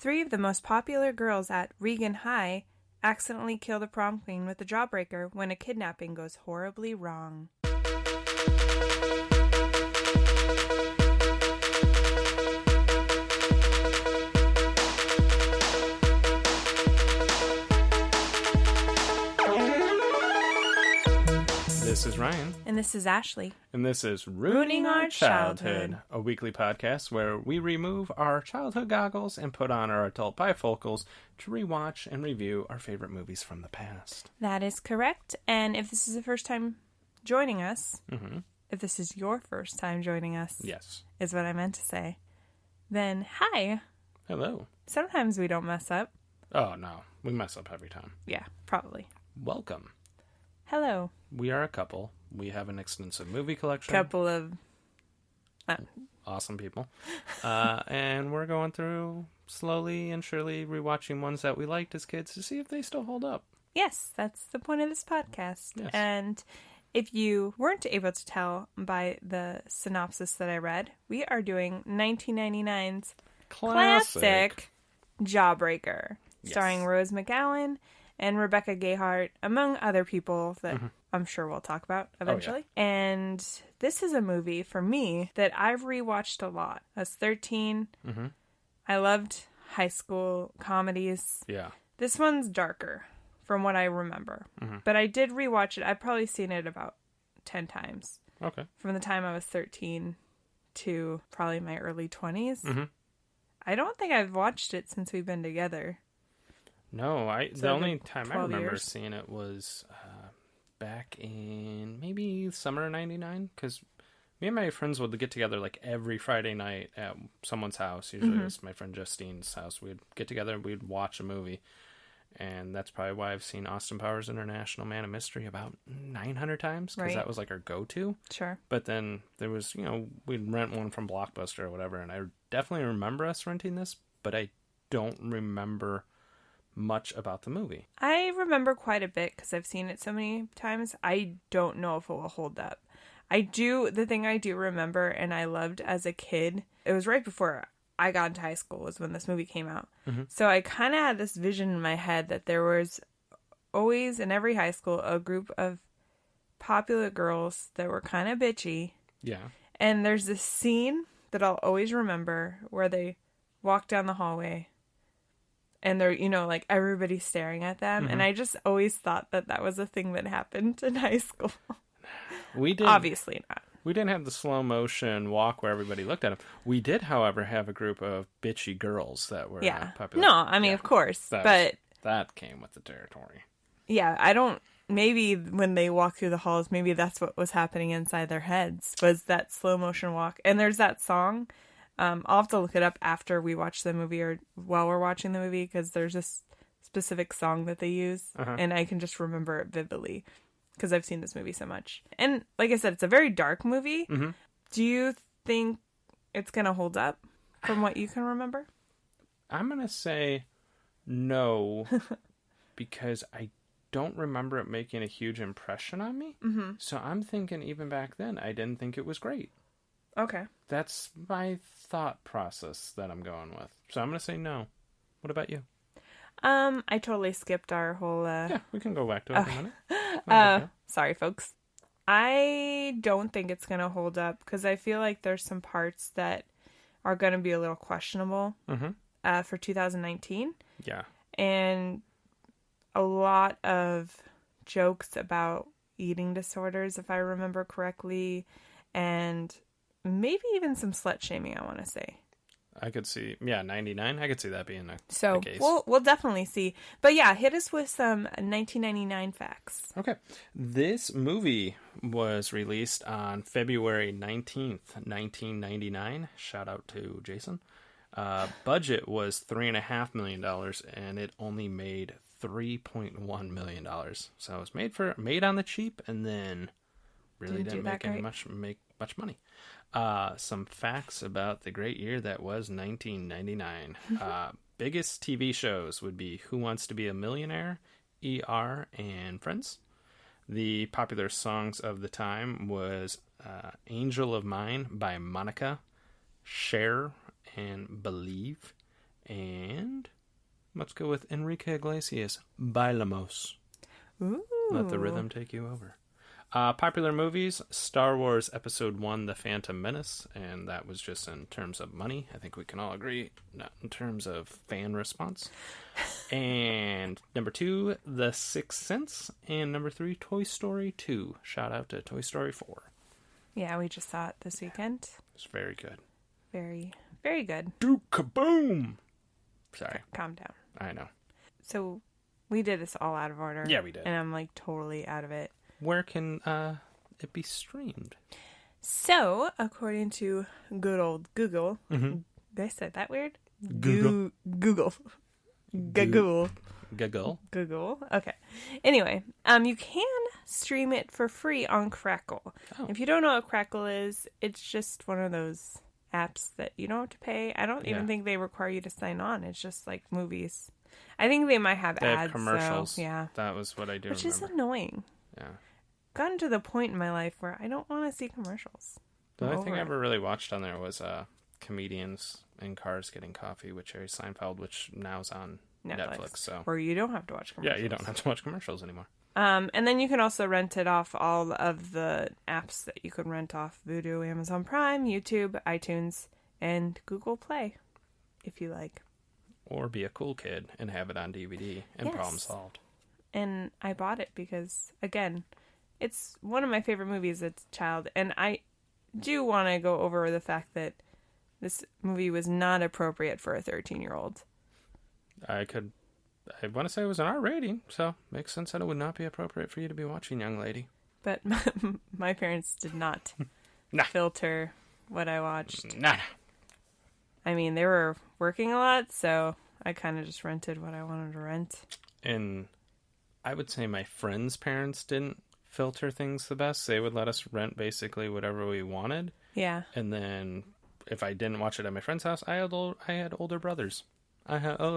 3 of the most popular girls at Regan High accidentally kill the prom queen with the Jawbreaker when a kidnapping goes horribly wrong. This is Ryan. And this is Ashley. And this is Ruining Our Childhood, a weekly podcast where we remove our childhood goggles and put on our adult bifocals to rewatch and review our favorite movies from the past. That is correct. And if this is the first time joining us, if this is your first time joining us, yes, is what I meant to say, then hi. Hello. Sometimes we don't mess up. Oh, no. We mess up every time. Yeah, probably. Welcome. Hello. We are a couple. We have an extensive movie collection. Couple of awesome people. And we're going through slowly and surely rewatching ones that we liked as kids to see if they still hold up. Yes, that's the point of this podcast. Yes. And if you weren't able to tell by the synopsis that I read, we are doing 1999's classic Jawbreaker, starring Rose McGowan and Rebecca Gayheart, among other people that I'm sure we'll talk about eventually. Oh, yeah. And this is a movie, for me, that I've rewatched a lot. I was 13. I loved high school comedies. Yeah. This one's darker, from what I remember. But I did rewatch it. I've probably seen it about 10 times. Okay. From the time I was 13 to probably my early 20s. I don't think I've watched it since we've been together. No, the only time I remember years. seeing it was back in maybe summer of 99, because me and my friends would get together like every Friday night at someone's house. Usually it was my friend Justine's house. We'd get together and we'd watch a movie. And that's probably why I've seen Austin Powers International Man of Mystery about 900 times, because that was like our go-to. Sure. But then there was, we'd rent one from Blockbuster or whatever, and I definitely remember us renting this, but I don't remember much about the movie. I remember quite a bit because I've seen it so many times. I don't know if it will hold up. The thing I do remember and I loved as a kid, it was right before I got into high school was when this movie came out. So I kind of had this vision in my head that there was always in every high school a group of popular girls that were kind of bitchy. Yeah. And there's this scene that I'll always remember where they walk down the hallway and they're, like everybody's staring at them. And I just always thought that was a thing that happened in high school. We did. Obviously not. We didn't have the slow motion walk where everybody looked at them. We did, however, have a group of bitchy girls that were popular. No, I mean, of course. That came with the territory. Yeah, maybe when they walk through the halls, maybe that's what was happening inside their heads, was that slow motion walk. And there's that song. I'll have to look it up after we watch the movie or while we're watching the movie, because there's this specific song that they use, and I can just remember it vividly because I've seen this movie so much. And like I said, it's a very dark movie. Do you think it's going to hold up from what you can remember? I'm going to say no, because I don't remember it making a huge impression on me. So I'm thinking even back then, I didn't think it was great. Okay. That's my thought process that I'm going with. So I'm going to say no. What about you? I totally skipped our whole... Yeah, we can go back to it in a minute. Sorry, folks. I don't think it's going to hold up because I feel like there's some parts that are going to be a little questionable for 2019. Yeah. And a lot of jokes about eating disorders, if I remember correctly, and maybe even some slut shaming, I want to say. I could see, 99. I could see that being a case. We'll definitely see. But yeah, hit us with some 1999 facts. Okay. This movie was released on February 19th, 1999. Shout out to Jason. Budget was $3.5 million, and it only made $3.1 million. So it was made on the cheap, and then really didn't make much money. Some facts about the great year that was 1999. Biggest TV shows would be Who Wants to Be a Millionaire, ER, and Friends. The popular songs of the time was Angel of Mine by Monica, Cher, and Believe. And Let's go with Enrique Iglesias, Bailamos. Ooh. Let the rhythm take you over. Popular movies, Star Wars Episode 1, The Phantom Menace, and that was just in terms of money. I think we can all agree, not in terms of fan response. And number 2, The Sixth Sense, and number 3, Toy Story 2. Shout out to Toy Story 4. Yeah, we just saw it this weekend. It's very good. Very, very good. Duke kaboom! Sorry. Calm down. I know. So, we did this all out of order. Yeah, we did. And I'm like totally out of it. Where can it be streamed? So, according to good old Google, did I say that weird? Google. Google. Google. Okay. Anyway, you can stream it for free on Crackle. Oh. If you don't know what Crackle is, it's just one of those apps that you don't have to pay. I don't even think they require you to sign on. It's just like movies. I think they might have ads. Have commercials. So, yeah. That was what I do Which remember. is annoying. Yeah. Gotten to the point in my life where I don't want to see commercials. The only thing I ever really watched on there was comedians in cars getting coffee with Jerry Seinfeld, which now's on Netflix. So where you don't have to watch commercials. Yeah, you don't have to watch commercials anymore. And then you can also rent it off all of the apps that you could rent off: Vudu, Amazon Prime, YouTube, iTunes, and Google Play, if you like. Or be a cool kid and have it on DVD and problem solved. And I bought it because, again, it's one of my favorite movies as a child. And I do want to go over the fact that this movie was not appropriate for a 13-year-old. I want to say it was an R rating, so makes sense that it would not be appropriate for you to be watching, young lady. But my parents did not filter what I watched. Nah. I mean, they were working a lot, so I kind of just rented what I wanted to rent. And I would say my friends' parents didn't filter things the best. They would let us rent basically whatever we wanted. Yeah. And then if I didn't watch it at my friend's house, I had older brothers. Yeah,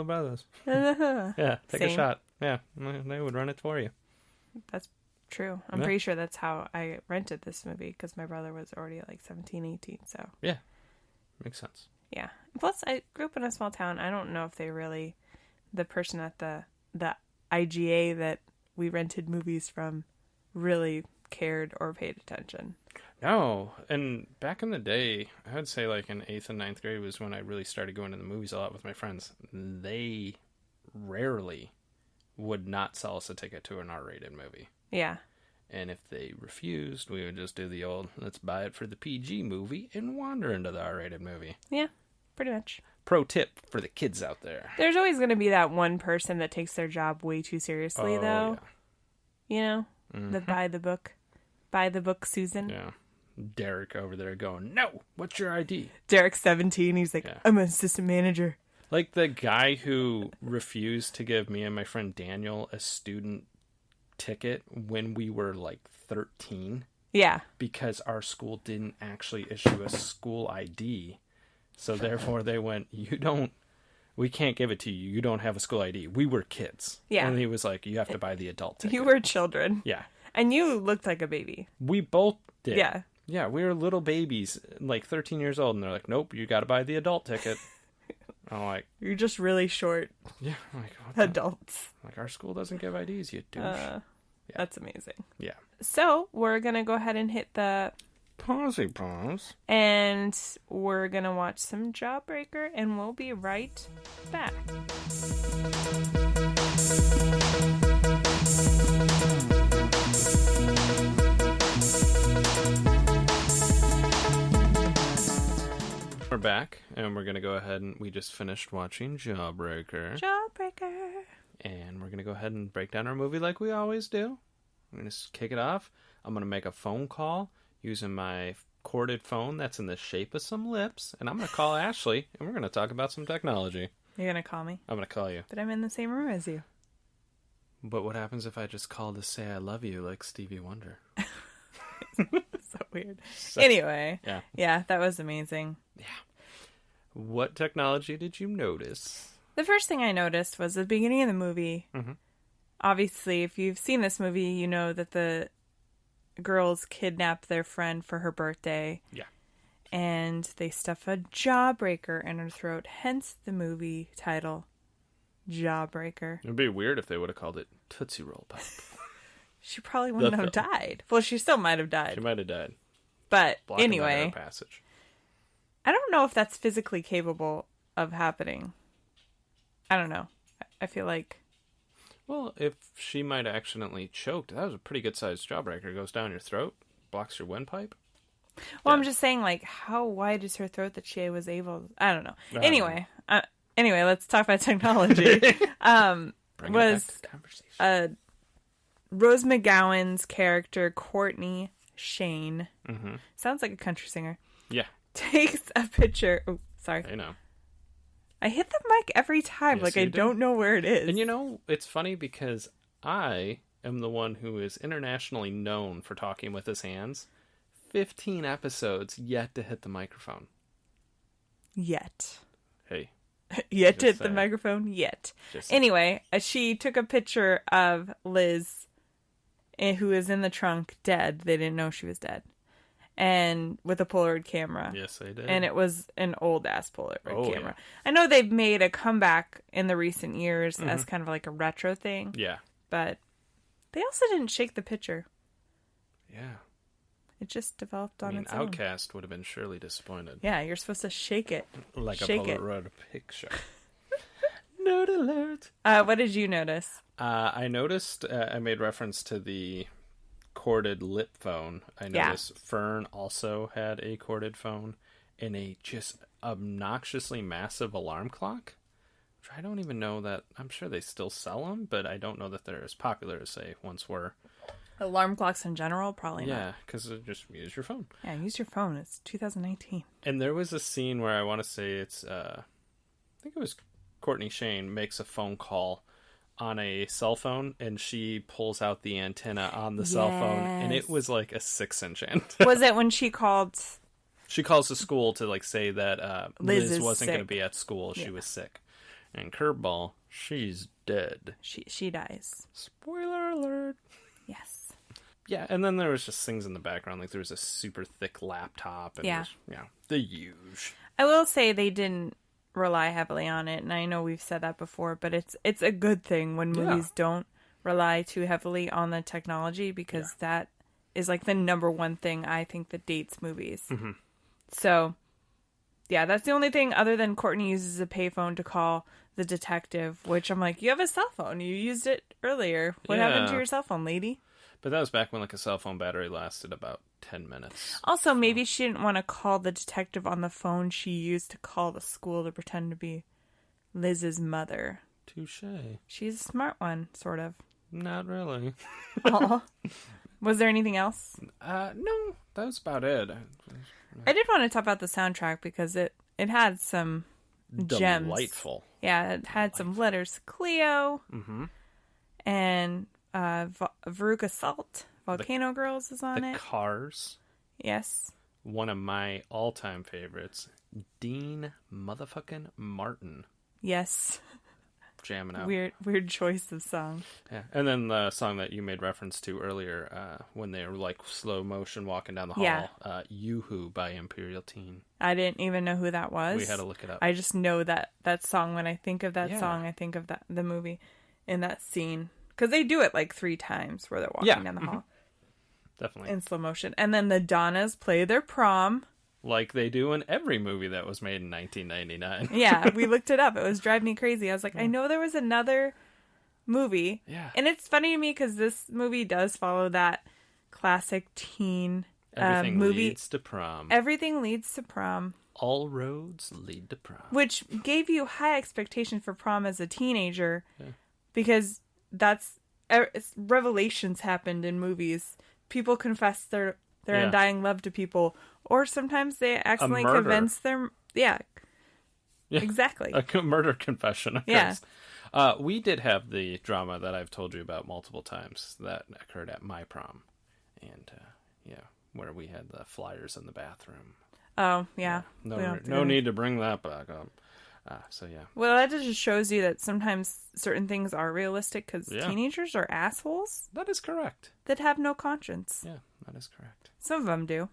take a shot. Yeah, they would run it for you. That's true. I'm pretty sure that's how I rented this movie, because my brother was already like 17, 18, so. Yeah, makes sense. Yeah. Plus, I grew up in a small town. I don't know if the person at the IGA that we rented movies from really cared or paid attention. No, and back in the day, I would say like in 8th and 9th grade was when I really started going to the movies a lot with my friends. They rarely would not sell us a ticket to an R-rated movie. Yeah. And if they refused, we would just do the old, let's buy it for the PG movie and wander into the R-rated movie. Yeah, pretty much. Pro tip for the kids out there. There's always going to be that one person that takes their job way too seriously, though. Yeah. You know? The by the book Susan. Yeah. Derek over there going, no, what's your ID? Derek's 17. He's like, I'm an assistant manager. Like the guy who refused to give me and my friend Daniel a student ticket when we were like 13. Yeah. Because our school didn't actually issue a school ID. So therefore they went, we can't give it to you. You don't have a school ID. We were kids. Yeah. And he was like, you have to buy the adult ticket. You were children. Yeah. And you looked like a baby. We both did. Yeah. Yeah, we were little babies, like 13 years old, and they're like, nope, you got to buy the adult ticket. I'm like... You're just really short. Yeah. I'm like, adults. Like, our school doesn't give IDs, you douche. Yeah. That's amazing. Yeah. So, we're going to go ahead and hit the... Pause. And we're going to watch some Jawbreaker, and we'll be right back. We're back, and we're going to go ahead and we just finished watching Jawbreaker. And we're going to go ahead and break down our movie like we always do. I'm going to kick it off. I'm going to make a phone call using my corded phone that's in the shape of some lips, and I'm going to call Ashley, and we're going to talk about some technology. You're going to call me? I'm going to call you. But I'm in the same room as you. But what happens if I just call to say I love you like Stevie Wonder? So weird. Anyway. Yeah. Yeah, that was amazing. Yeah. What technology did you notice? The first thing I noticed was the beginning of the movie. Mm-hmm. Obviously, if you've seen this movie, you know that the girls kidnap their friend for her birthday. Yeah. And they stuff a jawbreaker in her throat, hence the movie title, Jawbreaker. It'd be weird if they would have called it Tootsie Roll Pop. She probably wouldn't have died. Well, she still might have died. She might have died. But Blocking that anyway, air passage. I don't know if that's physically capable of happening. I don't know. I feel like... Well, if she might have accidentally choked, that was a pretty good sized jawbreaker. It goes down your throat, blocks your windpipe. Well, I'm just saying, like, how wide is her throat that she was able... I don't know. Anyway, let's talk about technology. Was Rose McGowan's character, Courtney Shane, sounds like a country singer, takes a picture... Oh, sorry. I know. I hit the mic every time. Yes, like, I don't know where it is. And you know, it's funny because I am the one who is internationally known for talking with his hands. 15 episodes yet to hit the microphone. Yet. Hey. Yet to hit the microphone? Yet. Anyway, she took a picture of Liz, who is in the trunk, dead. They didn't know she was dead. And with a Polaroid camera. Yes, they did. And it was an old-ass Polaroid camera. Yeah. I know they've made a comeback in the recent years as kind of like a retro thing. Yeah. But they also didn't shake the picture. Yeah. It just developed on its own. Outcast would have been surely disappointed. Yeah, you're supposed to shake it. Like shake a Polaroid picture. Nerd alert. What did you notice? I noticed, I made reference to the corded lip phone. I noticed Fern also had a corded phone and a just obnoxiously massive alarm clock. Which I don't even know that, I'm sure they still sell them, but I don't know that they're as popular as they once were. Alarm clocks in general? Probably not. Yeah, because just use your phone. Yeah, use your phone. It's 2019. And there was a scene where I want to say it's, I think it was Courtney Shane makes a phone call on a cell phone, and she pulls out the antenna on the cell phone, and it was like a 6-inch antenna. Was it when she called? She calls the school to like say that Liz wasn't going to sick. be at school. She was sick. And curveball, she's dead. She dies. Spoiler alert. Yes. Yeah, and then there was just things in the background, like there was a super thick laptop, and the huge. I will say they didn't rely heavily on it, and I know we've said that before, but it's a good thing when movies don't rely too heavily on the technology, because that is like the number one thing I think that dates movies. Mm-hmm. So, yeah, that's the only thing other than Courtney uses a payphone to call the detective, which I'm like, you have a cell phone. You used it earlier. What happened to your cell phone, lady? But that was back when like a cell phone battery lasted about 10 minutes. Also, maybe she didn't want to call the detective on the phone she used to call the school to pretend to be Liz's mother. Touche. She's a smart one, sort of. Not really. Was there anything else? No, that was about it. I did want to talk about the soundtrack because it had some gems. Delightful. Yeah, it had some letters to Cleo. Mm-hmm. And Veruca Salt, Volcano Girls is on it. The Cars. Yes. One of my all-time favorites, Dean motherfucking Martin. Yes. Jamming out. Weird choice of song. Yeah, and then the song that you made reference to earlier, when they were like slow motion walking down the hall, Yoo-Hoo by Imperial Teen. I didn't even know who that was. We had to look it up. I just know that song. When I think of that song, I think of the movie in that scene. Because they do it like 3 times where they're walking down the hall. Definitely. In slow motion. And then the Donnas play their prom. Like they do in every movie that was made in 1999. Yeah, we looked it up. It was driving me crazy. I was like, I know there was another movie. Yeah. And it's funny to me because this movie does follow that classic teen Everything movie. leads to prom. Everything leads to prom. All roads lead to prom. Which gave you high expectations for prom as a teenager. Yeah. Because revelations happened in movies. People confess their undying love to people, or sometimes they accidentally convince them. Yeah, exactly. A murder confession occurs. Yeah. We did have the drama that I've told you about multiple times that occurred at my prom, and where we had the flyers in the bathroom. Oh yeah. No need to bring that back up. So yeah. Well, that just shows you that sometimes certain things are realistic because teenagers are assholes. That is correct. That have no conscience. Yeah, that is correct. Some of them do.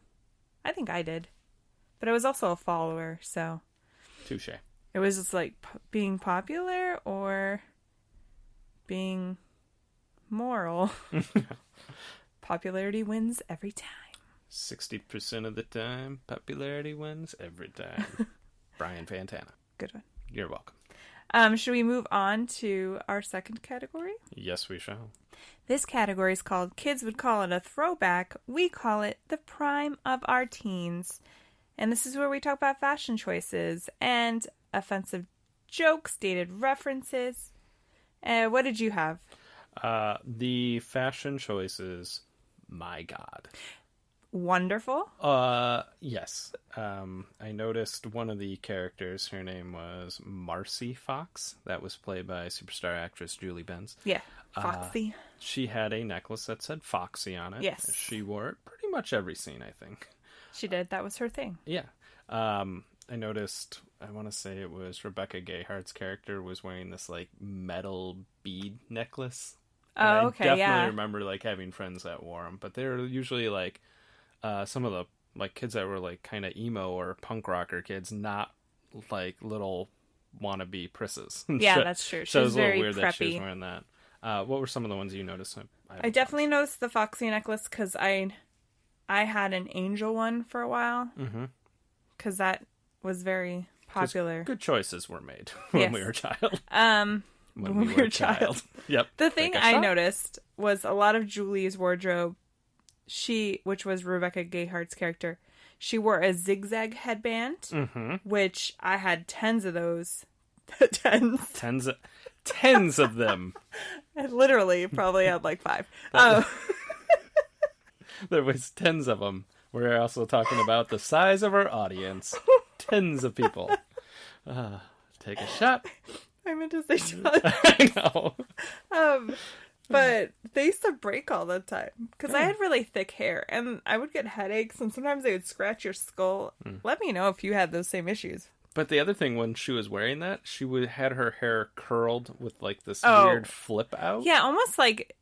I think I did. But I was also a follower, so. Touche. It was just like being popular or being moral. Popularity wins every time. 60% of the time, popularity wins every time. Brian Fantana. Good one. You're welcome. Should we move on to our second category? Yes, we shall. This category is called Kids Would Call It a Throwback. We call it the prime of our teens. And this is where we talk about fashion choices and offensive jokes, dated references. What did you have? The fashion choices, my God. Wonderful. Yes. I noticed one of the characters, her name was Marcy Fox. That was played by superstar actress Julie Benz. Yeah, Foxy. She had a necklace that said Foxy on it. Yes. She wore it pretty much every scene, I think. She did. That was her thing. Yeah. I noticed, I want to say it was Rebecca Gayhart's character was wearing this, like, metal bead necklace. And okay, I yeah. definitely remember, like, having friends that wore them. But they're usually, like, some of the, like, kids that were, like, kind of emo or punk rocker kids, not, like, little wannabe prisses. Yeah, that's true. She So it was was a little very weird preppy. that she was wearing that. What were some of the ones you noticed? I definitely noticed the Foxy necklace because I had an angel one for a while. Because that was very popular. Good choices were made when we were a child. When we were a child. Yep. The thing I noticed was a lot of Julie's wardrobe, which was Rebecca Gayhart's character, she wore a zigzag headband, which I had tens of those. Tens of them. I literally probably had like 5. There was tens of them. We're also talking about the size of our audience. Tens of people. Take a shot. I meant to say shot. I know. But they used to break all the time because I had really thick hair and I would get headaches and sometimes they would scratch your skull. Let me know if you had those same issues. But the other thing, when she was wearing that, she had her hair curled with like this weird flip out. Yeah, almost like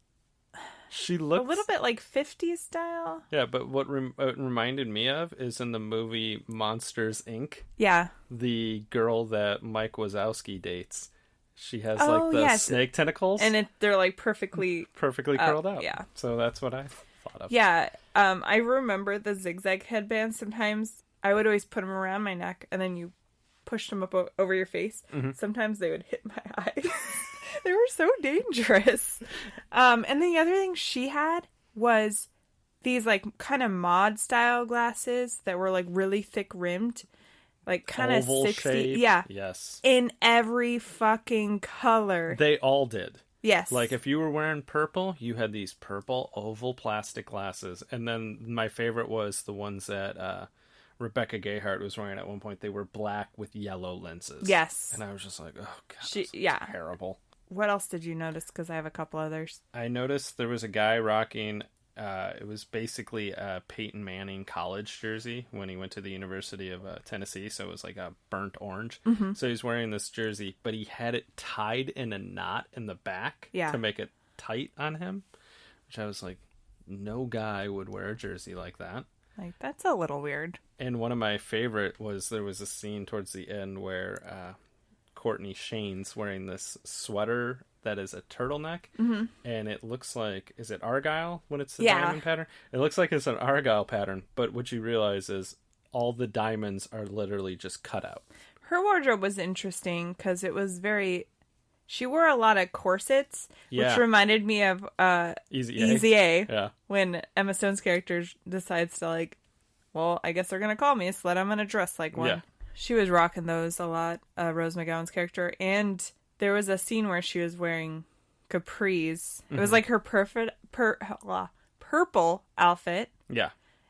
she looked a little bit like 50s style. Yeah, but what it reminded me of is in the movie Monsters, Inc. Yeah. The girl that Mike Wazowski dates. She has like the snake tentacles. And they're like perfectly curled out. Yeah. So that's what I thought of. Yeah. I remember the zigzag headbands. Sometimes I would always put them around my neck and then you pushed them up over your face. Sometimes they would hit my eyes. They were so dangerous. And the other thing she had was these like kind of mod style glasses that were like really thick rimmed. Like kind of 60. Shape. Yeah. Yes. In every fucking color. They all did. Yes. Like if you were wearing purple, you had these purple oval plastic glasses. And then my favorite was the ones that Rebecca Gayhart was wearing at one point. They were black with yellow lenses. Yes. And I was just like, oh, God, terrible. What else did you notice? Because I have a couple others. I noticed there was a guy rocking, it was basically a Peyton Manning college jersey when he went to the University of Tennessee. So it was like a burnt orange. So he's wearing this jersey, but he had it tied in a knot in the back to make it tight on him. Which I was like, no guy would wear a jersey like that. Like, that's a little weird. And one of my favorite was there was a scene towards the end where Courtney Shane's wearing this sweater that is a turtleneck, and it looks like, is it Argyle when it's the diamond pattern? It looks like it's an Argyle pattern, but what you realize is all the diamonds are literally just cut out. Her wardrobe was interesting because it was she wore a lot of corsets, which reminded me of Easy A. Yeah. When Emma Stone's character decides to like, well, I guess they're going to call me a slut, I'm going to dress like one. Yeah. She was rocking those a lot, Rose McGowan's character. And there was a scene where she was wearing capris. It was like her purple outfit. Yeah.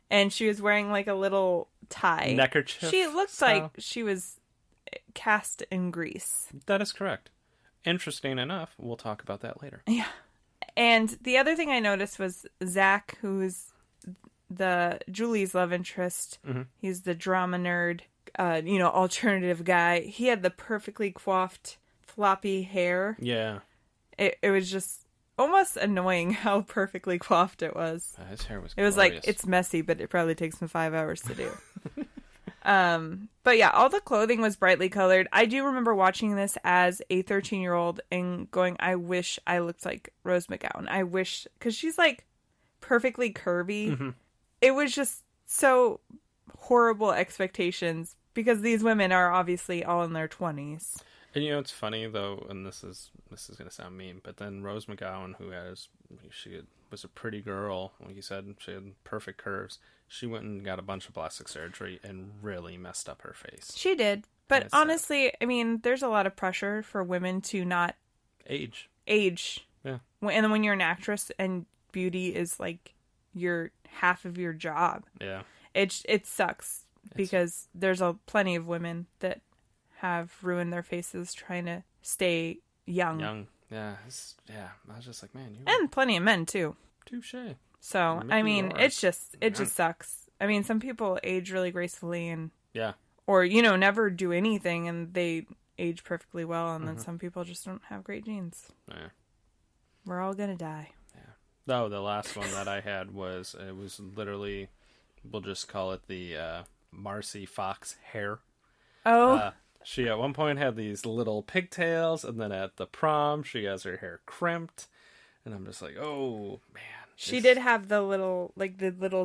And she was wearing like a little tie. Neckerchief. She looked like she was cast in grease. That is correct. Interesting enough. We'll talk about that later. Yeah. And the other thing I noticed was Zach, who's Julie's love interest. He's the drama nerd, alternative guy. He had the perfectly coiffed, floppy hair. Yeah. It was just almost annoying how perfectly coiffed it was. His hair was glorious. It was like, it's messy, but it probably takes him 5 hours to do. But yeah, all the clothing was brightly colored. I do remember watching this as a 13-year-old and going, I wish I looked like Rose McGowan. I wish, because she's like perfectly curvy. Mm-hmm. It was just so horrible expectations because these women are obviously all in their 20s. And you know, it's funny though, and this is going to sound mean, but then Rose McGowan, was a pretty girl, like you said, she had perfect curves. She went and got a bunch of plastic surgery and really messed up her face. She did. But honestly, I mean, there's a lot of pressure for women to not age. Yeah. And then when you're an actress and beauty is like your half of your job. Yeah. It sucks because there's plenty of women that have ruined their faces trying to stay young. Yeah. I was just like, man, and plenty of men too. Touche. So, I mean, it just sucks. I mean, some people age really gracefully and or never do anything and they age perfectly well, and then some people just don't have great genes. Yeah. We're all gonna die. Yeah. No, the last one that I had was literally, we'll just call it the Marcy Fox hair. Oh. She at one point had these little pigtails, and then at the prom she has her hair crimped, and I'm just like, oh man. She did have the little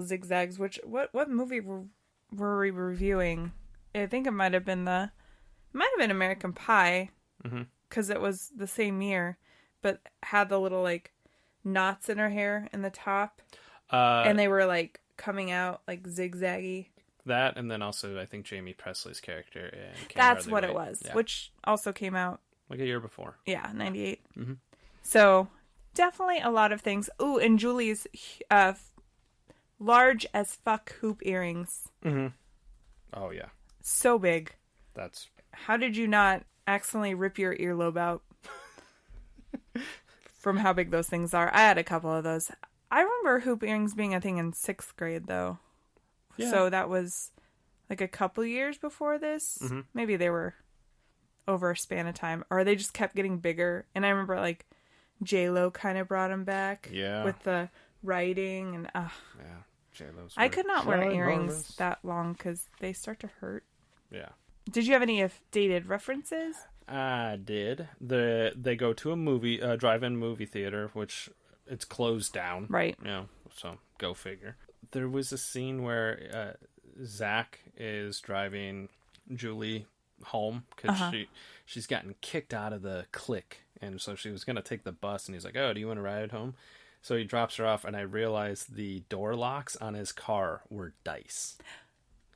zigzags. Which what movie were we reviewing? I think it might have been American Pie, because it was the same year, but had the little like knots in her hair in the top, and they were like coming out like zigzaggy. That, and then also I think Jamie Presley's character. That's what it was, which also came out like a year before. Yeah, 98. Mm-hmm. So definitely a lot of things. Ooh, and Julie's large as fuck hoop earrings. Mm-hmm. Oh yeah, so big. That's. How did you not accidentally rip your earlobe out from how big those things are? I had a couple of those. I remember hoop earrings being a thing in 6th grade though. Yeah. So that was like a couple years before this. Mm-hmm. Maybe they were over a span of time, or they just kept getting bigger. And I remember like J-Lo kind of brought them back. Yeah. With the writing and yeah, J-Lo's. I could not wear earrings that long because they start to hurt. Yeah. Did you have any dated references? I did. They go to a drive-in movie theater, which it's closed down. Right. So go figure. There was a scene where Zach is driving Julie home because she's gotten kicked out of the clique, and so she was going to take the bus, and he's like, oh, do you want to ride home? So he drops her off, and I realized the door locks on his car were dice.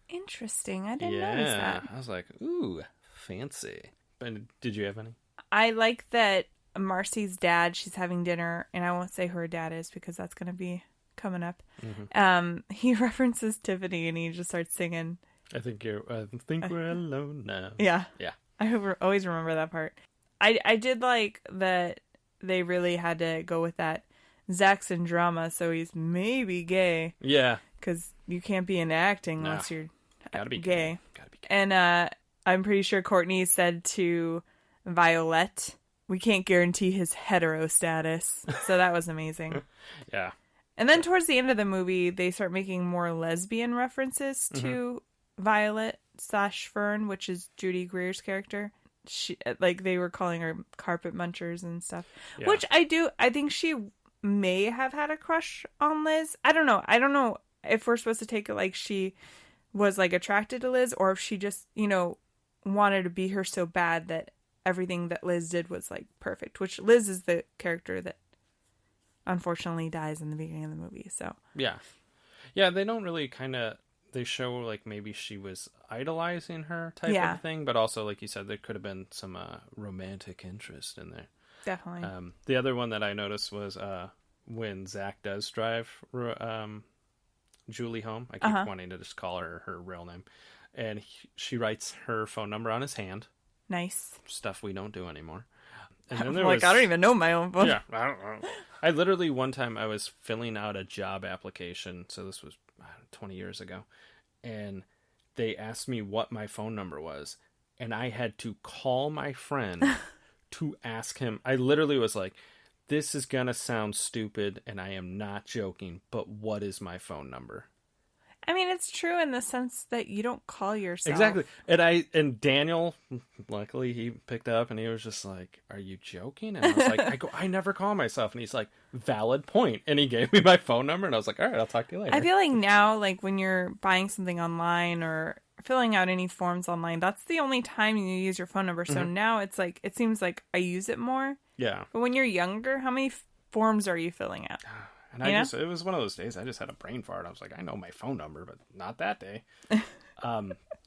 Interesting. I didn't notice that. I was like, ooh, fancy. But did you have any? I like that Marcy's dad, she's having dinner, and I won't say who her dad is because that's going to be coming up. Mm-hmm. He references Tiffany and he just starts singing. I think we're alone now. Yeah. Yeah. I always remember that part. I did like that they really had to go with that. Zach's in drama, so he's maybe gay. Yeah. Because you can't be in acting unless you're gotta be gay. Gotta be gay. And I'm pretty sure Courtney said to Violet, we can't guarantee his hetero status. So that was amazing. Yeah. And then towards the end of the movie, they start making more lesbian references to Violet / Fern, which is Judy Greer's character. They were calling her carpet munchers and stuff, which I think she may have had a crush on Liz. I don't know if we're supposed to take it like she was like attracted to Liz, or if she just, wanted to be her so bad that everything that Liz did was like perfect, which Liz is the character that unfortunately dies in the beginning of the movie. So yeah, they don't really they show like maybe she was idolizing her type of thing, but also like you said, there could have been some romantic interest in there. Definitely. The other one that I noticed was when Zach does drive Julie home. I keep wanting to just call her real name, and she writes her phone number on his hand. Nice stuff we don't do anymore. And then I don't even know my own phone. Yeah, I don't know. I literally, one time I was filling out a job application, so this was 20 years ago, and they asked me what my phone number was, and I had to call my friend to ask him. I literally was like, this is gonna sound stupid, and I am not joking, but what is my phone number? I mean, it's true in the sense that you don't call yourself. Exactly. And Daniel, luckily he picked up and he was just like, "Are you joking?" And I was like, I never call myself. And he's like, "Valid point." And he gave me my phone number and I was like, "All right, I'll talk to you later." I feel like now, like when you're buying something online or filling out any forms online, that's the only time you use your phone number. So now it's like, it seems like I use it more. Yeah. But when you're younger, how many forms are you filling out? And it was one of those days I just had a brain fart. I was like, I know my phone number, but not that day.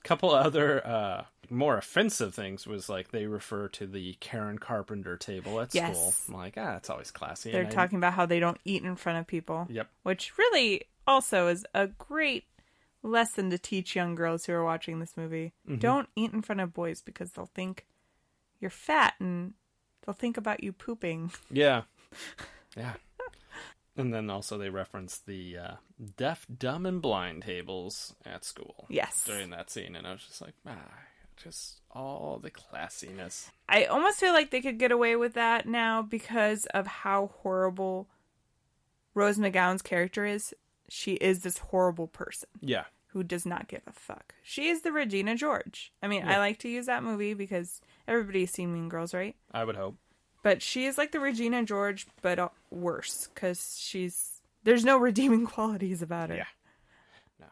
Couple other more offensive things was like they refer to the Karen Carpenter table at school. I'm like, it's always classy. They're talking about how they don't eat in front of people. Yep. Which really also is a great lesson to teach young girls who are watching this movie. Don't eat in front of boys because they'll think you're fat and they'll think about you pooping. Yeah. Yeah. And then also they reference the deaf, dumb, and blind tables at school. Yes. During that scene. And I was just like, just all the classiness. I almost feel like they could get away with that now because of how horrible Rose McGowan's character is. She is this horrible person. Yeah. Who does not give a fuck. She is the Regina George. I mean, I like to use that movie because everybody's seen Mean Girls, right? I would hope. But she is like the Regina George, but worse, because there's no redeeming qualities about her. Yeah. No.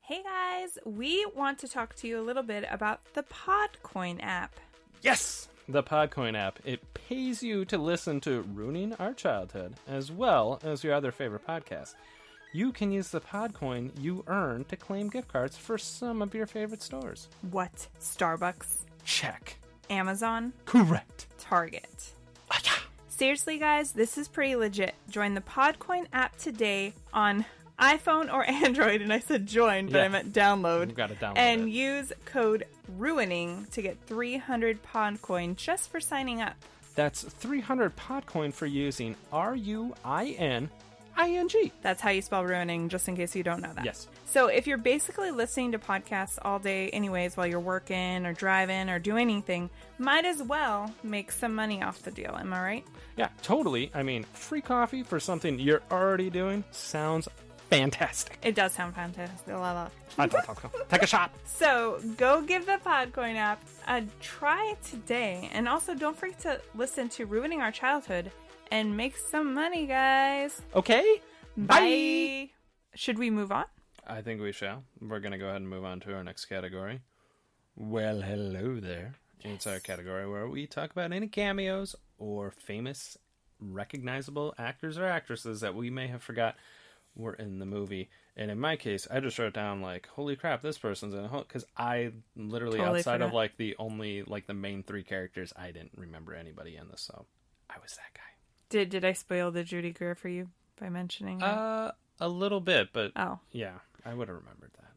Hey guys, we want to talk to you a little bit about the Podcoin app. Yes! The Podcoin app. It pays you to listen to Ruining Our Childhood, as well as your other favorite podcasts. You can use the Podcoin you earn to claim gift cards for some of your favorite stores. What? Starbucks? Check. Amazon? Correct. Target. Seriously, guys, this is pretty legit. Join the Podcoin app today on iPhone or Android, and I said join, but I meant download. You've got to download and use code RUINING to get 300 Podcoin just for signing up. That's 300 Podcoin for using RUINING. That's how you spell ruining, just in case you don't know that. Yes. So if you're basically listening to podcasts all day anyways while you're working or driving or doing anything, might as well make some money off the deal. Am I right? Yeah, totally. I mean, free coffee for something you're already doing sounds fantastic. It does sound fantastic. Take a shot. So go give the Podcoin app a try today. And also don't forget to listen to Ruining Our Childhood and make some money, guys. Okay. Bye. Should we move on? I think we shall. We're going to go ahead and move on to our next category. Well, hello there. Yes. It's our category where we talk about any cameos or famous, recognizable actors or actresses that we may have forgot were in the movie. And in my case, I just wrote down, like, holy crap, this person's in a whole... Because I literally, outside of, like, the only, like, the main three characters, I didn't remember anybody in this, so I was that guy. Did I spoil the Judy Greer for you by mentioning her? A little bit, but oh, yeah, I would have remembered that.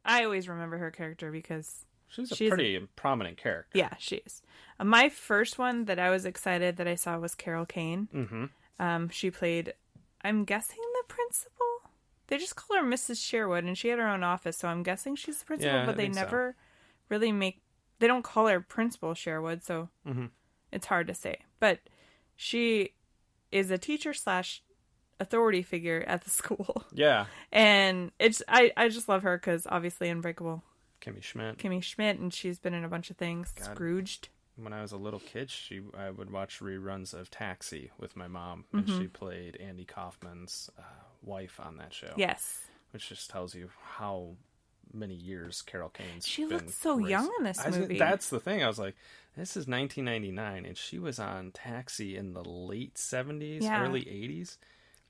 I always remember her character because she's a pretty prominent character. Yeah, she is. My first one that I was excited that I saw was Carol Kane. Mm-hmm. She played, I'm guessing, the principal. They just call her Mrs. Sherwood, and she had her own office, so I'm guessing she's the principal. But they never really they don't call her Principal Sherwood, so it's hard to say. But she is a teacher / authority figure at the school. Yeah. And it's I just love her because obviously Unbreakable. Kimmy Schmidt, and she's been in a bunch of things. God. Scrooged. When I was a little kid, I would watch reruns of Taxi with my mom, and she played Andy Kaufman's wife on that show. Yes. Which just tells you how many years Carol Kane's She been looked so young in this movie. That's the thing. I was like, this is 1999, and she was on Taxi in the late 70s, early 80s.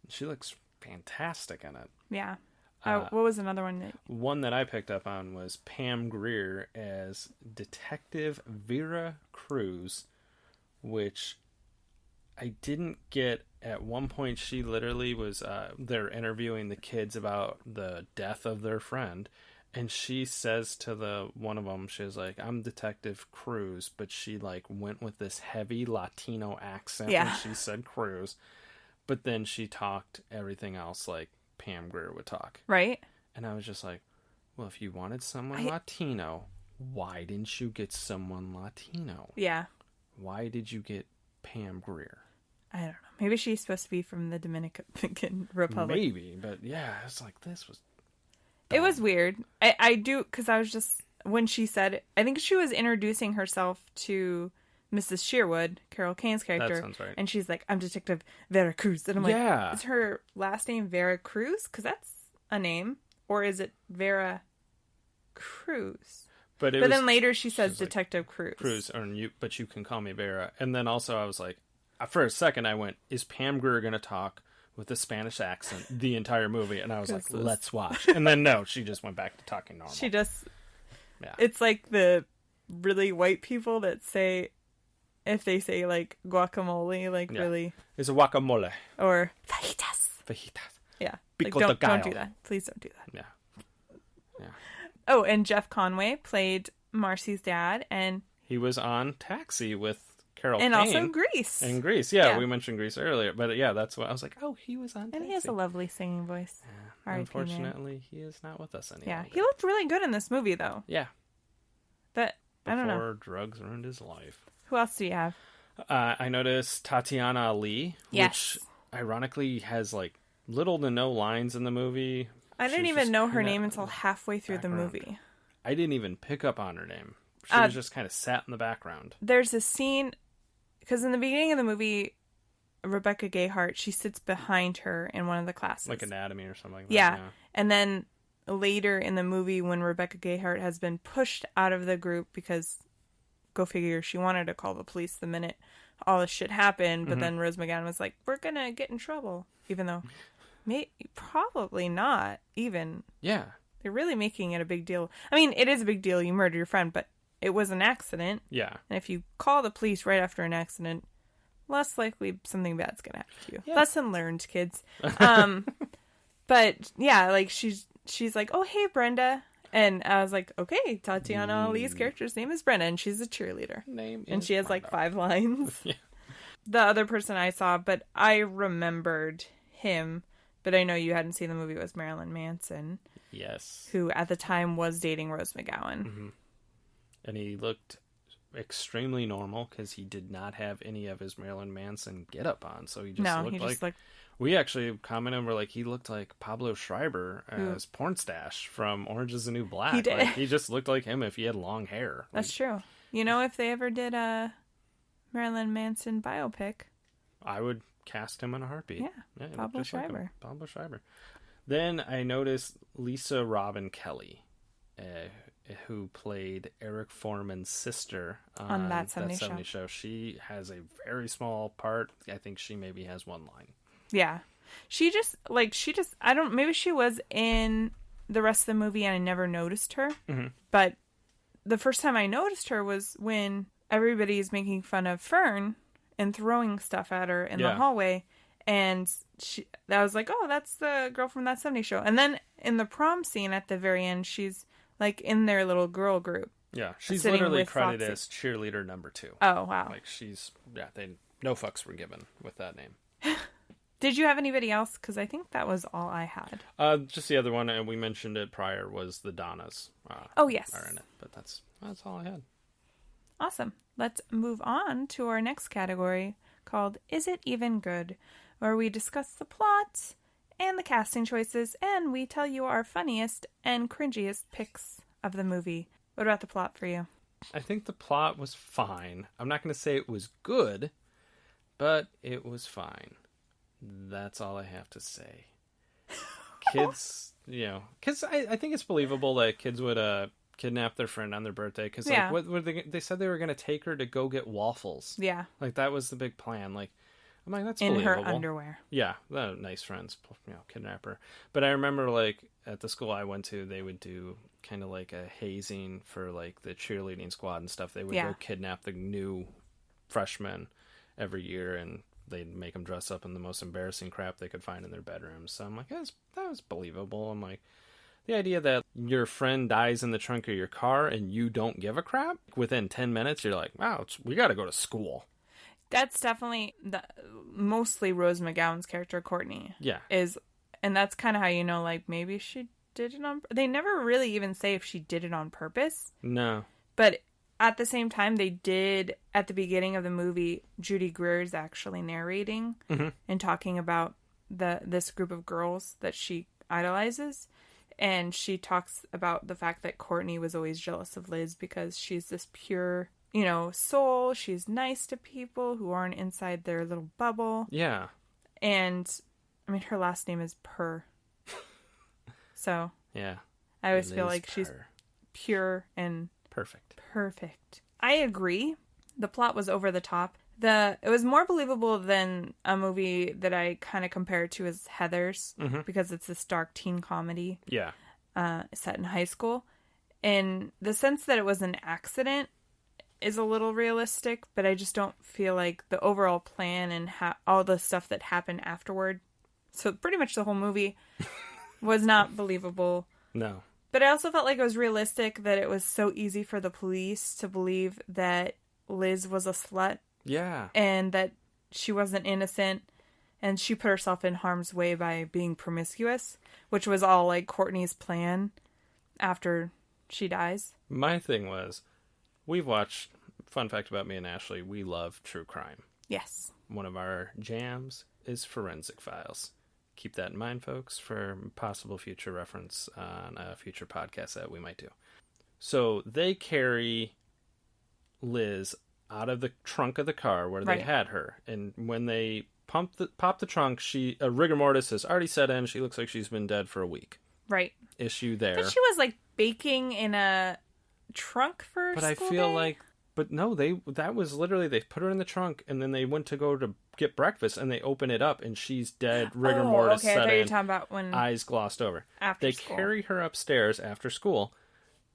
She looks fantastic in it. Yeah. What was another one? One that I picked up on was Pam Grier as Detective Vera Cruz, which I didn't get. At one point, she literally was, they're interviewing the kids about the death of their friend, and she says to one of them, she's like, I'm Detective Cruz, but she, like, went with this heavy Latino accent when she said Cruz, but then she talked everything else like Pam Grier would talk. Right. And I was just like, well, if you wanted someone Latino, why didn't you get someone Latino? Yeah. Why did you get Pam Grier? I don't know. Maybe she's supposed to be from the Dominican Republic. Maybe, but yeah, it's like this was. It was weird. I do, because I was just, when she said, I think she was introducing herself to Mrs. Sherwood, Carol Kane's character. That sounds right. And she's like, I'm Detective Vera Cruz. And I'm like, is her last name Vera Cruz? Because that's a name. Or is it Vera Cruz? But then later she says Detective like, Cruz. But you can call me Vera. And then also I was like, for a second I went, is Pam Grier going to talk with a Spanish accent the entire movie? And I was like, let's watch. And then no, she just went back to talking normal. She just, it's like the really white people that say, if they say like guacamole, like really. It's a guacamole. Or fajitas. Yeah. Like, don't do that. Please don't do that. Yeah. Oh, and Jeff Conway played Marcy's dad, and he was on Taxi with Carol Kane. And also Grease. And Grease, yeah. We mentioned Grease earlier. But yeah, that's what I was like, oh, he was on Taxi. And he has a lovely singing voice. Yeah. Unfortunately, he is not with us anymore. Yeah, he looked really good in this movie, though. Yeah. But, I don't know. Before drugs ruined his life. Who else do you have? I noticed Tatiana Ali, which ironically has like little to no lines in the movie. I didn't even know her name until halfway through the movie. I didn't even pick up on her name. She was just kind of sat in the background. There's a scene, because in the beginning of the movie, Rebecca Gayheart, she sits behind her in one of the classes. Like anatomy or something like that. Yeah. And then later in the movie, when Rebecca Gayheart has been pushed out of the group because, go figure, she wanted to call the police the minute all this shit happened, but then Rose McGowan was like, we're going to get in trouble. Even though, probably not even. Yeah. They're really making it a big deal. I mean, it is a big deal. You murdered your friend, but it was an accident. Yeah. And if you call the police right after an accident, less likely something bad's going to happen to you. Yeah. Lesson learned, kids. But yeah, like she's like, oh, hey, Brenda. And I was like, okay, Tatiana Ali's character's name is Brenda, and she's a cheerleader. And she has Brenda. like 5 lines. Yeah. The other person I saw, but I remembered him, but I know you hadn't seen the movie, was Marilyn Manson. Yes. Who at the time was dating Rose McGowan. Mm-hmm. And he looked extremely normal because he did not have any of his Marilyn Manson get-up on. So he just looked. We actually commented, we're like, he looked like Pablo Schreiber as Pornstache from Orange is the New Black. He did. Like, he just looked like him if he had long hair. That's true. You know, if they ever did a Marilyn Manson biopic, I would cast him in a heartbeat. Yeah, Pablo Schreiber. Like Pablo Schreiber. Then I noticed Lisa Robin Kelly, who played Eric Foreman's sister on That 70 Show. She has a very small part. I think she maybe has 1 line. Yeah. Maybe she was in the rest of the movie and I never noticed her. Mm-hmm. But the first time I noticed her was when everybody's making fun of Fern and throwing stuff at her in the hallway. And I was like, oh, that's the girl from That 70 Show. And then in the prom scene at the very end, she's like in their little girl group. Yeah, she's literally credited as cheerleader number 2. Oh, wow. Like no fucks were given with that name. Did you have anybody else? Because I think that was all I had. Just the other one, and we mentioned it prior, was the Donnas. Oh, yes. Are in it, but that's all I had. Awesome. Let's move on to our next category called Is It Even Good? Where we discuss the plot and the casting choices, and we tell you our funniest and cringiest picks of the movie. What about the plot for you? I think the plot was fine. I'm not going to say it was good, but it was fine. That's all I have to say. Kids, because I think it's believable that kids would kidnap their friend on their birthday. Because they said they were going to take her to go get waffles. Yeah. Like, that was the big plan. Like, I'm like, that's in believable. her underwear. Yeah, nice friends, kidnap her. But I remember, like, at the school I went to, they would do kind of like a hazing for, like, the cheerleading squad and stuff. They would go kidnap the new freshmen every year, and they'd make them dress up in the most embarrassing crap they could find in their bedrooms. So I'm like, that was believable. I'm like, the idea that your friend dies in the trunk of your car and you don't give a crap, within 10 minutes, you're like, wow, we got to go to school. That's definitely mostly Rose McGowan's character, Courtney. Yeah. And that's kind of how you know, like, maybe she did it on... They never really even say if she did it on purpose. No. But at the same time, they did, at the beginning of the movie, Judy Greer is actually narrating and talking about this group of girls that she idolizes. And she talks about the fact that Courtney was always jealous of Liz because she's this pure, soul. She's nice to people who aren't inside their little bubble. Yeah. And, I mean, her last name is Purr. So. Yeah. I always feel like she's pure and perfect. I agree. The plot was over the top. It was more believable than a movie that I kind of compare it to as Heathers, because it's this dark teen comedy. Yeah. Set in high school. And the sense that it was an accident is a little realistic, but I just don't feel like the overall plan and all the stuff that happened afterward. So pretty much the whole movie was not believable. No. But I also felt like it was realistic that it was so easy for the police to believe that Liz was a slut. Yeah. And that she wasn't innocent. And she put herself in harm's way by being promiscuous, which was all like Courtney's plan after she dies. My thing was, we've watched, fun fact about me and Ashley, we love true crime. Yes. One of our jams is Forensic Files. Keep that in mind, folks, for possible future reference on a future podcast that we might do. So they carry Liz out of the trunk of the car where they had her. And when they pop the trunk, a rigor mortis has already set in. She looks like she's been dead for a week. Right. Issue there. But she was like baking in a trunk for But school I feel day? like... But no, that was literally, they put her in the trunk, and then they went to go to get breakfast, and they open it up, and she's dead, rigor mortis okay. set I thought you in, were talking about when... eyes glossed over. After they school. carry her upstairs after school,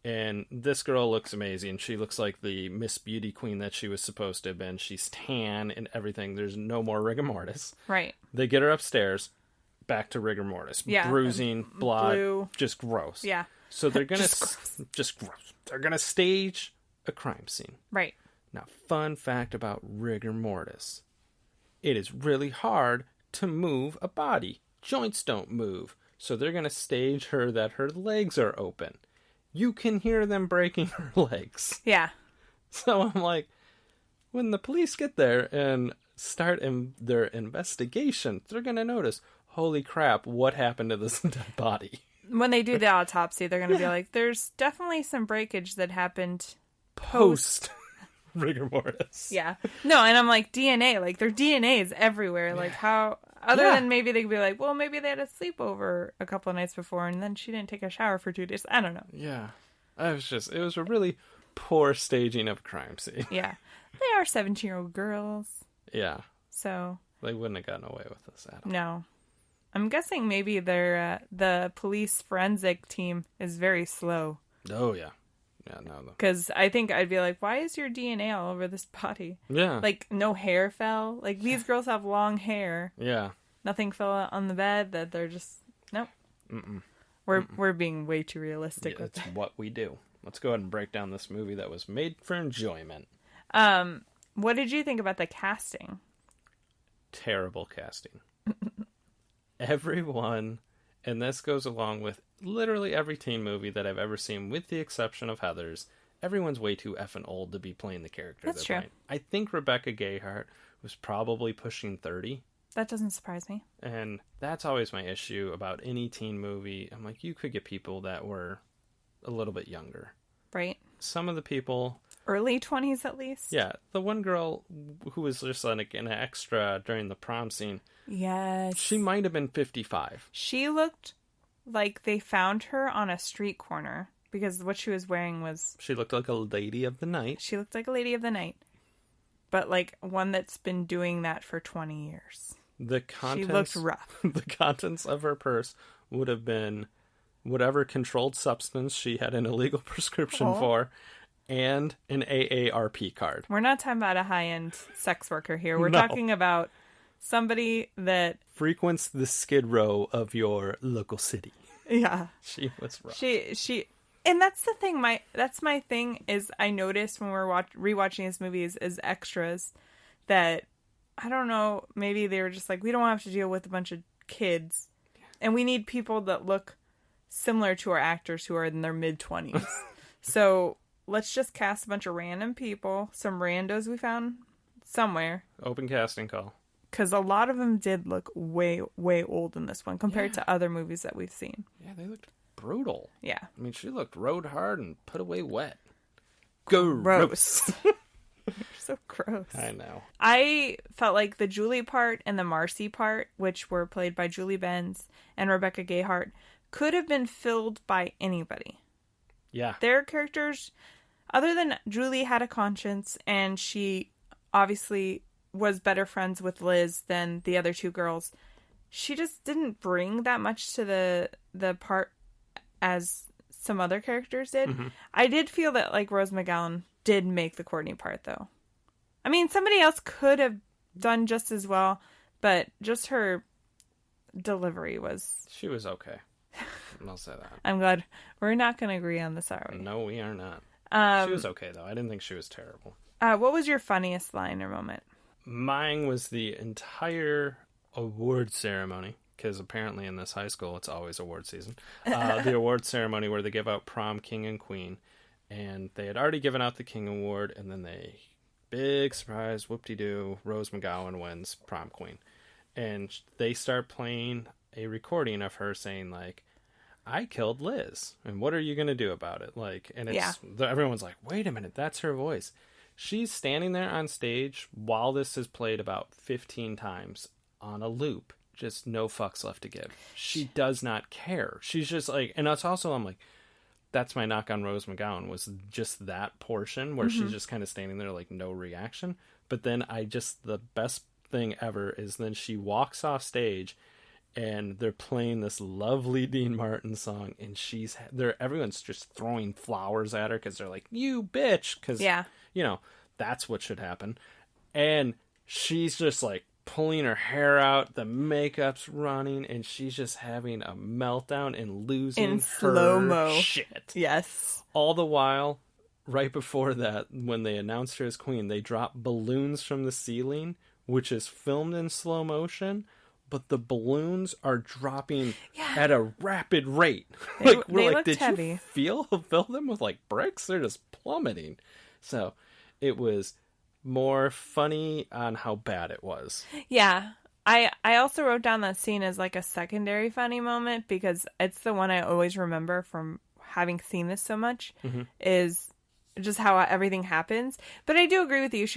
and this girl looks amazing. She looks like the Miss Beauty Queen that she was supposed to have been. She's tan and everything. There's no more rigor mortis. Right. They get her upstairs, back to rigor mortis. Yeah. Bruising, blood, blue. just gross. Yeah. So they're going to... just gross. They're going to stage a crime scene. Right. Now, fun fact about rigor mortis. It is really hard to move a body. Joints don't move. So they're going to stage her that her legs are open. You can hear them breaking her legs. Yeah. So I'm like, when the police get there and start their investigation, they're going to notice, holy crap, what happened to this dead body? When they do the autopsy, they're going to be like, there's definitely some breakage that happened Post rigor mortis. Yeah. No, and I'm like, DNA, like their DNA is everywhere. Like how, other than maybe they could be like, well, maybe they had a sleepover a couple of nights before and then she didn't take a shower for 2 days. I don't know. Yeah. It was a really poor staging of a crime scene. Yeah. They are 17-year-old girls. Yeah. So. They wouldn't have gotten away with this at all. No. I'm guessing maybe the police forensic team is very slow. Oh, yeah. Yeah, no. Because I think I'd be like, why is your DNA all over this body? Yeah. Like, no hair fell. Like, these girls have long hair. Yeah. Nothing fell on the bed that they're just... Nope. Mm-mm. We're being way too realistic with It's that. what we do. Let's go ahead and break down this movie that was made for enjoyment. What did you think about the casting? Terrible casting. Everyone... And this goes along with literally every teen movie that I've ever seen, with the exception of Heathers. Everyone's way too effing old to be playing the character. That's true. Playing. I think Rebecca Gayheart was probably pushing 30. That doesn't surprise me. And that's always my issue about any teen movie. I'm like, you could get people that were a little bit younger. Right. Some of the people... Early 20s, at least? Yeah. The one girl who was just like an extra during the prom scene... Yes. She might have been 55. She looked like they found her on a street corner because what she was wearing was... She looked like a lady of the night. She looked like a lady of the night. But like one that's been doing that for 20 years. She looked rough. The contents of her purse would have been whatever controlled substance she had an illegal prescription for and an AARP card. We're not talking about a high-end sex worker here. We're talking about... somebody that frequents the Skid Row of your local city. Yeah. She was rough. She and that's the thing, that's my thing is I noticed when we're rewatching these movies as extras that I don't know, maybe they were just like, we don't have to deal with a bunch of kids and we need people that look similar to our actors who are in their mid-20s. So let's just cast a bunch of random people, some randos we found somewhere. Open casting call. Because a lot of them did look way, way old in this one compared to other movies that we've seen. Yeah, they looked brutal. Yeah. I mean, she looked rode hard and put away wet. Gross. You're so gross. I know. I felt like the Julie part and the Marcy part, which were played by Julie Benz and Rebecca Gayheart, could have been filled by anybody. Yeah. Their characters, other than Julie had a conscience and she obviously was better friends with Liz than the other two girls, she just didn't bring that much to the part as some other characters did. Mm-hmm. I did feel that like Rose McGowan did make the Courtney part though. I mean, somebody else could have done just as well, but just her delivery was... She was okay. I'll say that. I'm glad. We're not going to agree on this, are we? No, we are not. She was okay though. I didn't think she was terrible. What was your funniest line or moment? Mine was the entire award ceremony, because apparently in this high school it's always award season. The award ceremony where they give out prom king and queen, and they had already given out the king award, and then big surprise, whoop-de-doo, Rose McGowan wins prom queen. And they start playing a recording of her saying, like, I killed Liz, and what are you going to do about it? Like, and it's everyone's like, wait a minute, that's her voice. She's standing there on stage while this is played about 15 times on a loop. Just no fucks left to give. She does not care. She's just like, and it's also, I'm like, that's my knock on Rose McGowan, was just that portion where she's just kind of standing there like no reaction. But then the best thing ever is then she walks off stage and they're playing this lovely Dean Martin song, and everyone's just throwing flowers at her because they're like, you bitch, because you know that's what should happen. And she's just like pulling her hair out, the makeup's running, and she's just having a meltdown and losing in her slow-mo shit. Yes. All the while, right before that, when they announced her as queen, they drop balloons from the ceiling, which is filmed in slow motion, but the balloons are dropping at a rapid rate. Did heavy. You fill them with like bricks? They're just plummeting. So it was more funny on how bad it was. Yeah. I also wrote down that scene as like a secondary funny moment because it's the one I always remember from having seen this so much, is just how everything happens. But I do agree with you.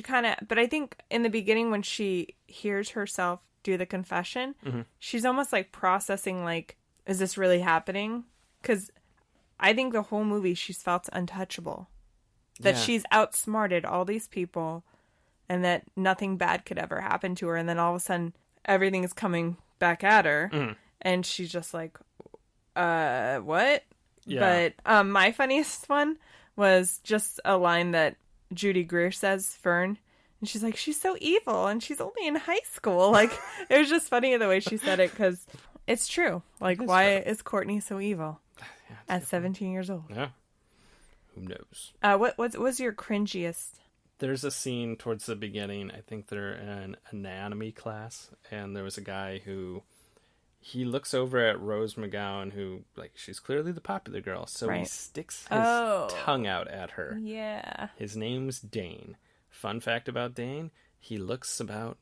But I think in the beginning when she hears herself do the confession, she's almost like processing like, is this really happening? Because I think the whole movie she's felt untouchable. That she's outsmarted all these people and that nothing bad could ever happen to her. And then all of a sudden everything is coming back at her and she's just like, what? Yeah. But my funniest one was just a line that Judy Greer says, Fern. And she's like, she's so evil and she's only in high school. Like, it was just funny the way she said it because it's true. Like, why is Courtney so evil at 17 years old? Yeah. Who knows? What was your cringiest? There's a scene towards the beginning. I think they're in an anatomy class, and there was a guy who he looks over at Rose McGowan, who, like, she's clearly the popular girl, so he sticks his tongue out at her. Yeah. His name's Dane. Fun fact about Dane, he looks about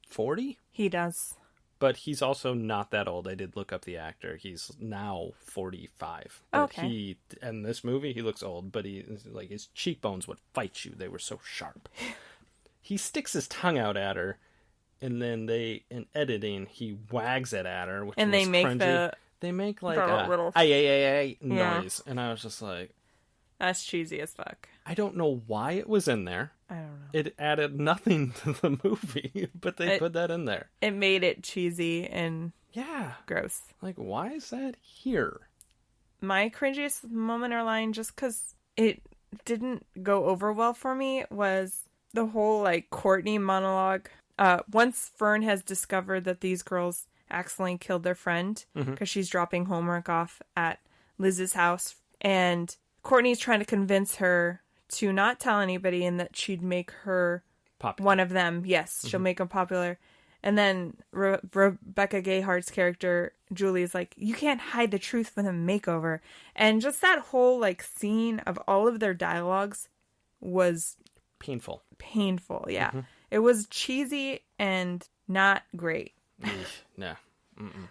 40. He does. But he's also not that old. I did look up the actor. He's now 45. But okay. In this movie, he looks old, but his cheekbones would fight you. They were so sharp. He sticks his tongue out at her, and then in editing, he wags it at her, which and was they make cringy. They make like a little noise, and I was just like, that's cheesy as fuck. I don't know why it was in there. I don't know. It added nothing to the movie, but they put that in there. It made it cheesy and gross. Like, why is that here? My cringiest moment or line, just because it didn't go over well for me, was the whole, like, Courtney monologue. Once Fern has discovered that these girls accidentally killed their friend because she's dropping homework off at Liz's house, and Courtney's trying to convince her to not tell anybody and that she'd make her popular. One of them. Yes, she'll make them popular. And then Rebecca Gayheart's character, Julie's like, you can't hide the truth with a makeover. And just that whole, like, scene of all of their dialogues was... Painful, yeah. Mm-hmm. It was cheesy and not great. No.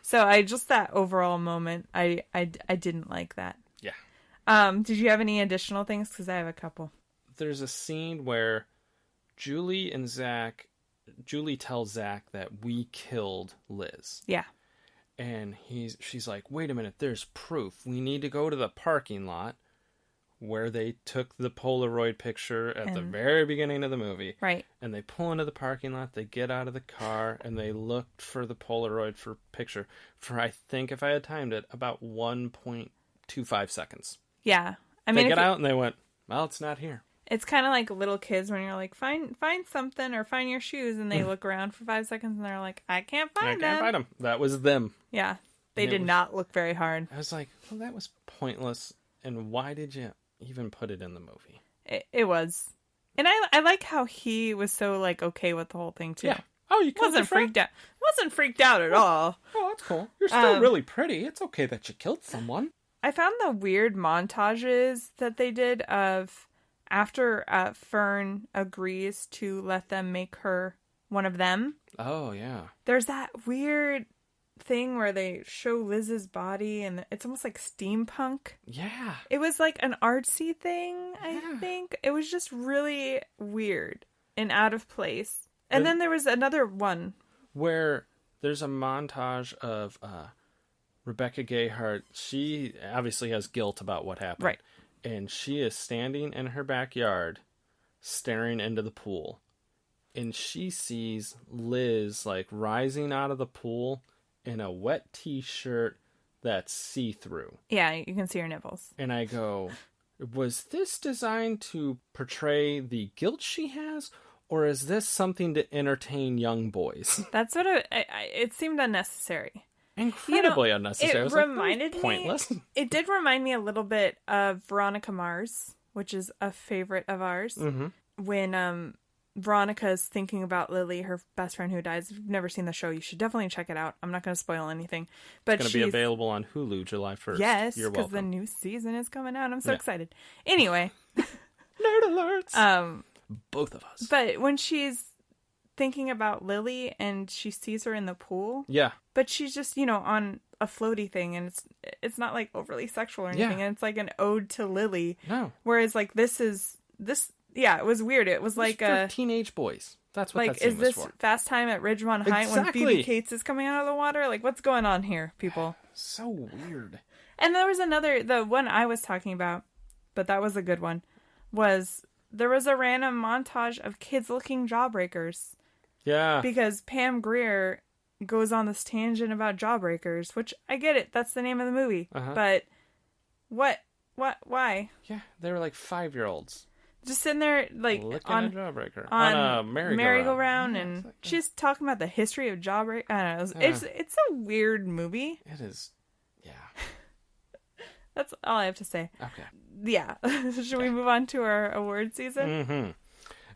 So that overall moment, I didn't like that. Yeah. Did you have any additional things? Because I have a couple. There's a scene where Julie tells Zach that we killed Liz. Yeah. And she's like, wait a minute, there's proof. We need to go to the parking lot where they took the Polaroid picture at the very beginning of the movie. Right. And they pull into the parking lot, they get out of the car, and they looked for the Polaroid picture for, I think, if I had timed it, about 1.25 seconds. Yeah. I mean, they get out and they went, well, it's not here. It's kind of like little kids when you're like, find something or find your shoes, and they look around for 5 seconds and they're like, I can't find them. That was them. Yeah. They did not look very hard. I was like, well, that was pointless. And why did you even put it in the movie? It was. And I like how he was so, like, okay with the whole thing, too. Yeah. Oh, you wasn't freaked out. Wasn't freaked out at all. Oh, that's cool. You're still really pretty. It's okay that you killed someone. I found the weird montages that they did of after Fern agrees to let them make her one of them. Oh, yeah. There's that weird thing where they show Liz's body and it's almost like steampunk. Yeah. It was like an artsy thing, I think. It was just really weird and out of place. And then there was another one where there's a montage of Rebecca Gayheart. She obviously has guilt about what happened. Right. And she is standing in her backyard staring into the pool. And she sees Liz, like, rising out of the pool in a wet t-shirt that's see-through. Yeah, you can see her nipples. And I go, was this designed to portray the guilt she has? Or is this something to entertain young boys? That's what it seemed unnecessary. Incredibly unnecessary. It reminded me, pointless. It did remind me a little bit of Veronica Mars, which is a favorite of ours. Mm-hmm. When Veronica's thinking about Lily, her best friend who dies. If you've never seen the show, you should definitely check it out. I'm not going to spoil anything. But it's going to be available on Hulu July 1st. Yes, because the new season is coming out. I'm so excited. Anyway. Nerd alerts. Both of us. But when she's thinking about Lily and she sees her in the pool. Yeah. But she's just, on a floaty thing and it's not like overly sexual or anything. Yeah. And it's like an ode to Lily. No. Whereas like it was weird. It was like for teenage boys. That's what like, that scene was for. Is this Fast Time at Ridgemont High when Phoebe Cates is coming out of the water? Like, what's going on here, people? So weird. And there was the one I was talking about, but that was a good one, there was a random montage of kids looking Jawbreakers. Yeah. Because Pam Grier goes on this tangent about Jawbreakers, which I get it. That's the name of the movie. Uh-huh. But why? Yeah, they were like 5-year-olds. Just sitting there, like, on a Jawbreaker. On a merry-go-round. And she's talking about the history of Jawbreaker. I don't know. It's a weird movie. It is. Yeah. That's all I have to say. Okay. Yeah. Should we move on to our award season? Mm-hmm.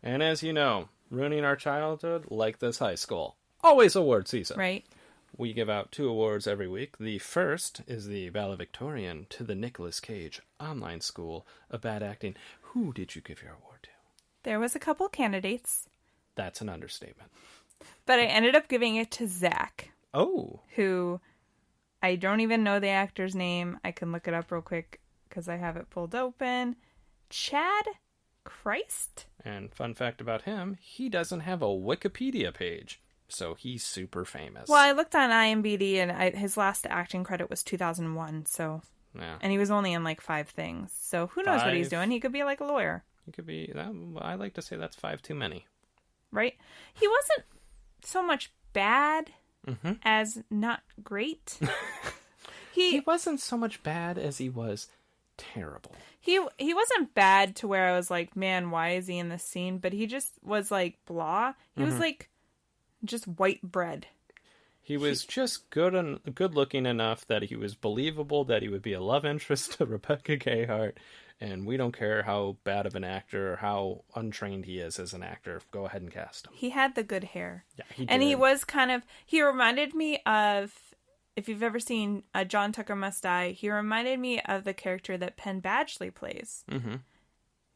And as you know, ruining our childhood like this high school. Always award season. Right. We give out 2 awards every week. The first is the valedictorian to the Nicolas Cage Online School of Bad Acting. Who did you give your award to? There was a couple candidates. That's an understatement. But I ended up giving it to Zach. Oh. Who, I don't even know the actor's name. I can look it up real quick because I have it pulled open. Chad Christ? And fun fact about him, he doesn't have a Wikipedia page. So he's super famous. Well, I looked on IMDb and his last acting credit was 2001. So, yeah. And he was only in like 5 things. So who knows what he's doing? He could be like a lawyer. He could be. I like to say that's 5 too many. Right? He wasn't so much bad as not great. He wasn't so much bad as he was terrible. He wasn't bad to where I was like, man, why is he in this scene? But he just was like blah. He was like just white bread. He was just good looking enough that he was believable, that he would be a love interest to Rebecca Gayheart, and we don't care how bad of an actor or how untrained he is as an actor. Go ahead and cast him. He had the good hair. Yeah, he did. And he was he reminded me of, if you've ever seen John Tucker Must Die, he reminded me of the character that Penn Badgley plays,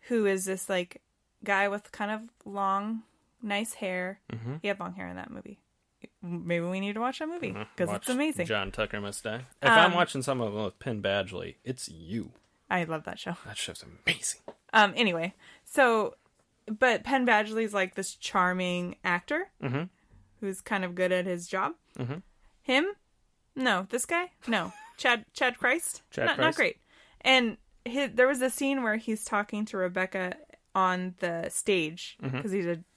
who is this like guy with kind of long, nice hair. He had long hair in that movie. Maybe we need to watch that movie because it's amazing. John Tucker Must Die. If I'm watching some of them with Penn Badgley, it's you. I love that show. That show's amazing. Anyway, but Penn Badgley's like this charming actor who's kind of good at his job. Him? No. This guy? No. Chad Christ? Not great. And there was a scene where he's talking to Rebecca on the stage because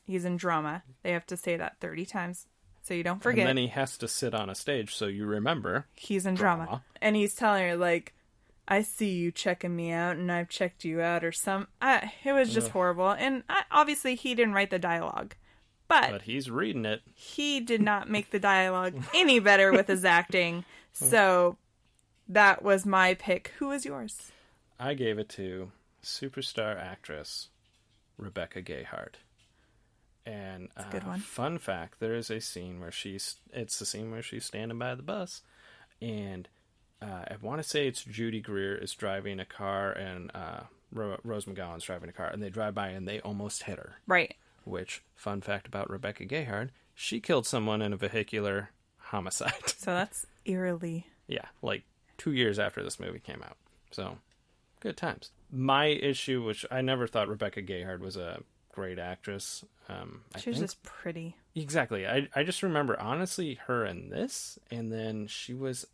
he's in drama. They have to say that 30 times. So you don't forget. And then he has to sit on a stage so you remember. He's in drama. And he's telling her, like, I see you checking me out and I've checked you out or some. It was just horrible. And obviously he didn't write the dialogue. But he's reading it. He did not make the dialogue any better with his acting. So that was my pick. Who was yours? I gave it to superstar actress Rebecca Gayheart. And good one. Fun fact, there is a scene where she's standing by the bus, and I want to say it's Judy Greer is driving a car, and Rose McGowan's driving a car, and they drive by and they almost hit her. Right. Which, fun fact about Rebecca Gayheart, she killed someone in a vehicular homicide. So that's eerily. Yeah, like 2 years after this movie came out. So, good times. My issue, which I never thought Rebecca Gayheart was a great actress. She was just pretty. Exactly. I just remember, honestly, her in this, and then she was